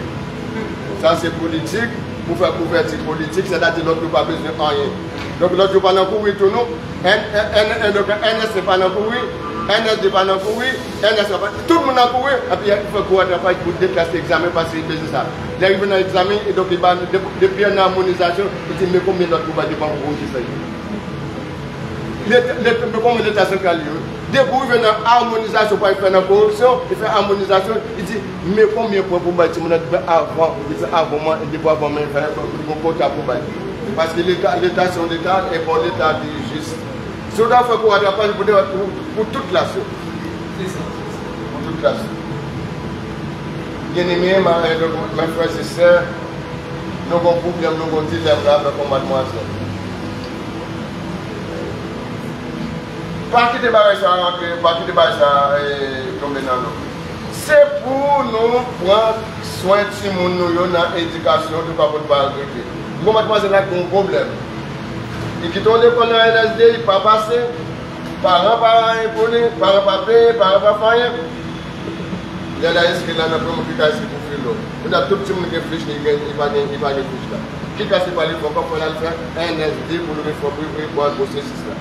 Ça, c'est politique. Pour faire couverture politique, c'est-à-dire que l'autre n'a pas besoin de rien. Donc, l'autre n'a pas dans le courir tout nous. NS n'est pas dans le courir. NS n'est pas dans le courir. NS n'est pas. Tout le monde a courir. Et puis, il faut courir pour déplacer l'examen parce qu'il est ça. Il arrive dans l'examen et donc, depuis une harmonisation, il dit mais combien d'autres va dépendre pour vous ça. Comme l'État central, dès qu'il vient dans l'harmonisation, pour faire une corruption, il fait harmonisation, il dit, mais combien de points pour bâtir mon avant, moi, et depuis avant, il fait un quota pour bâtir. Parce que l'État, c'est un État, et pour l'État est juste. Si on doit faire pour rattrapage pour toute la chose. Pour toute la chose. Bien aimé, mes frères et sœurs, nous avons un problème, nous avons un dilemme là avec mademoiselle. Pas quitter ça rentrer, pas quitter ça tomber dans l'eau. C'est pour nous prendre soin de nous dans l'éducation, de ne pas regretter. Bon, mademoiselle a un problème. Il quitte l'école dans LSD, il ne pas passer. Parents imposés, parents pas payés, parents pas faire. Il y a inscrit là dans la promotion pour faire l'eau. Il y a tout le monde qui réfléchit, il va réfléchir là. Qui casse pas les fonds pour faire NSD pour nous réformer pour le processus là.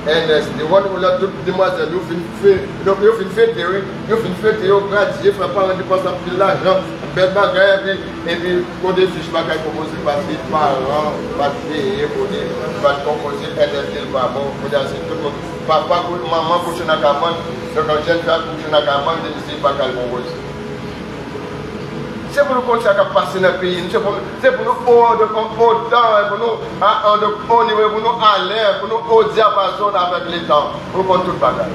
NSD, on a toutes les demoiselles, nous faisons fait théorie, nous faisons fait théorie, gradué, fait pas rendre pour ça plus l'argent, belle bagarre, et puis, pour des fiches bagailles proposées par les parents, pas payer, pour des, pas composer, NSD, pas bon, pour dire, c'est tout le monde, papa, maman, pour changer la campagne, donc quand jeune femme, pour changer la campagne, c'est pas qu'elle compose. C'est pour nous continuer à passer dans le pays, c'est pour nous haut temps, pour nous à haut niveau, pour nous à l'air, pour nous au diapason avec les temps, pour qu'on tout bagaille.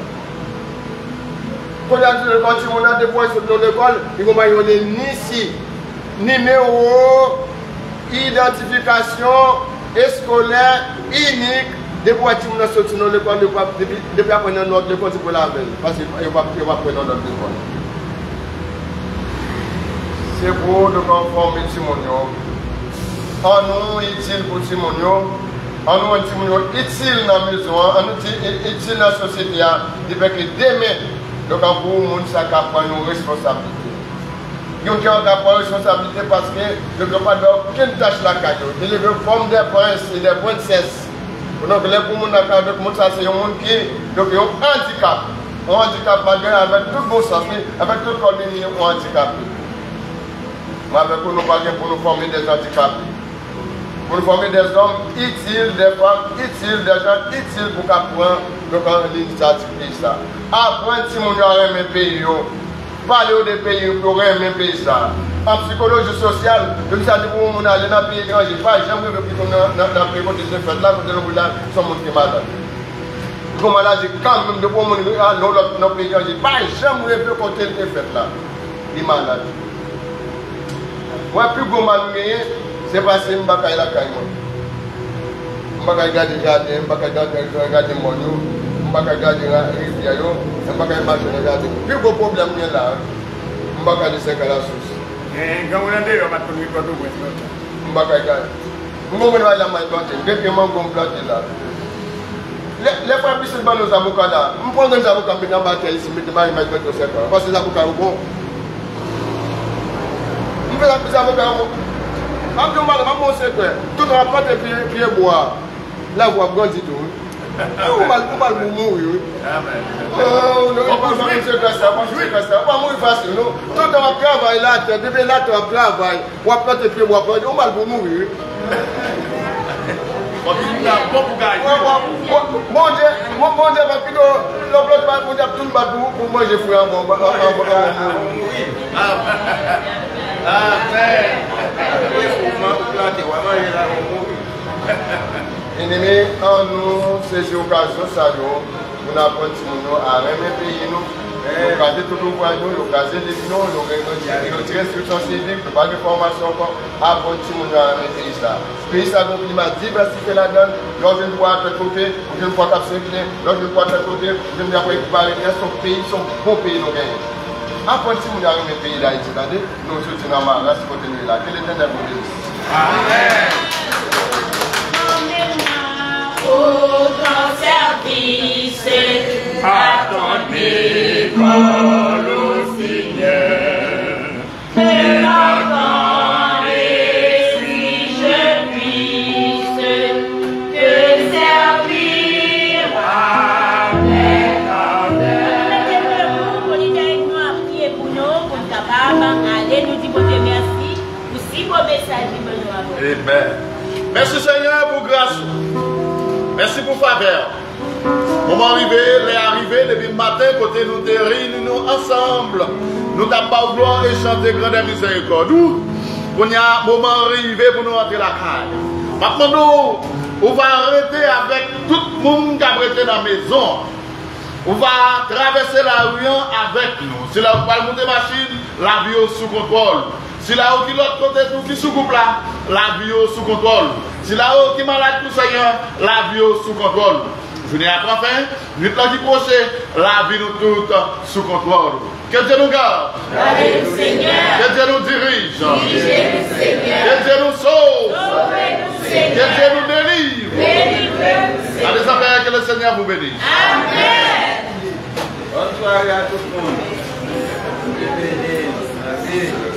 Quand on a des points sur l'école, il va y avoir ni si, numéro, identification scolaire unique, des points qui sont sortis dans l'école, depuis après notre école, c'est pour la veille, parce qu'il va prendre notre école. C'est pour nous conformer Timonio. En nous utile pour Timonio, en nous Timonio utile dans la maison, en nous utile dans la société, depuis que demain, donc pour nous, ça prend une responsabilité. Nous avons une responsabilité parce que nous n'avons pas aucune tâche là. Nous devons former des princes et des princesses. Donc les gens ça c'est un monde qui a un handicap. Un handicap malgré avec tout bon sens, avec tout le corps un handicap. Mais avec nous, pour nous former des handicapés. Pour nous former des hommes utiles, des femmes utiles, des gens utiles pour qu'apprendre l'initiative de ça. Apprendre si nous avons un pays, parler des pays pour aimer un pays ça. En psychologie sociale, je me suis dit pour nous aller dans le pays étranger, pas jamais vu que dans le pays où nous sommes là, nous sommes qui sont malades. Comme maladie, quand même, de pour nous aller dans le pays étranger, pas jamais vu qu'on ait fait là. Les malades. Moi, plus gros mal c'est parce que je ne vais pas regarder la caille. Je ne vais pas regarder le jardin, je ne vais pas regarder le monde, je ne vais pas regarder la rivière, je ne vais pas regarder. Plus gros problème là, je ne vais pas regarder ce qu'elle a sous. Quand on a dit, on va te dire que tu vas je ne vais pas regarder. Je ne vais pas regarder depuis que je vais planter là. Les frères qui sont nos avocats là, je prends des avocats qui sont dans la bataille ici, je vais mettre au secteur. Parce que les avocats sont bons. Je vais faire des avocats. Je vais mon secret. Tout le monde et puis boire. La voix grandit tout. On va mourir. Oh, non, on va mourir comme ça. On va mourir facile. Tout le temps, on travaille là, depuis là, on travaille. On va prendre tes pieds, on va mourir. Bon pour gagner. Mon Dieu, parce que l'autre va tout le monde pour manger fouet en bon. Ennemi, en nous, ces occasions, ça nous apprend à remettre pays nous. Nous garder tout le point, nous garder les noms, nous retirer instruction civique, nous pas de formation encore, apprendre tout le monde à remettre pays ça. Pays ça, donc, climat diversifié là-dedans, l'on vient de voir à tel côté, on vient de voir à tel côté, l'on vient de voir à tel côté, on vient de voir équiparer, son pays, son bon pays, nous gagnons. Apprendre tout le monde à remettre pays d'Haïti, nous soutenons dans ma race, continuer là. Quel est le temps de Amen. Au grand service, attendez comme au Seigneur, que l'entendre si je puisse te servir avec ardeur. Pour nous prier pour nous, pour nous capables, allez nous dire bon Dieu merci pour si beau message que nous avons. Amen. Merci Seigneur pour grâce. Merci pour faveur. Moment arrivé, les arrivés depuis le matin, côté nous te réunissons ensemble. Nous t'avons pas gloire et chanter grande miséricorde. On y a un moment arrivé pour nous entrer la caille. Maintenant, on va arrêter avec tout le monde qui a prêté dans la maison. On va traverser la rue avec nous. Si là, on va monter machine, la vie est sous contrôle. Si là, on qui l'autre côté, tout qui sous couple là, la vie est sous contrôle. Si là, on qui malade tout Seigneur, la vie est sous contrôle. Je n'ai pas fin, nous temps qui prochain, la vie nous toute sous contrôle. Que Dieu nous garde. Alléluia, Seigneur. Que Dieu nous dirige. Dirigez-nous, Seigneur. Que Dieu nous sauve. Sauvez-nous, Seigneur. Que Dieu nous délivre. Délivrez-nous, Seigneur. Allez, affaires que le Seigneur vous bénisse. Amen. Bonne soirée à tout le monde. Merci.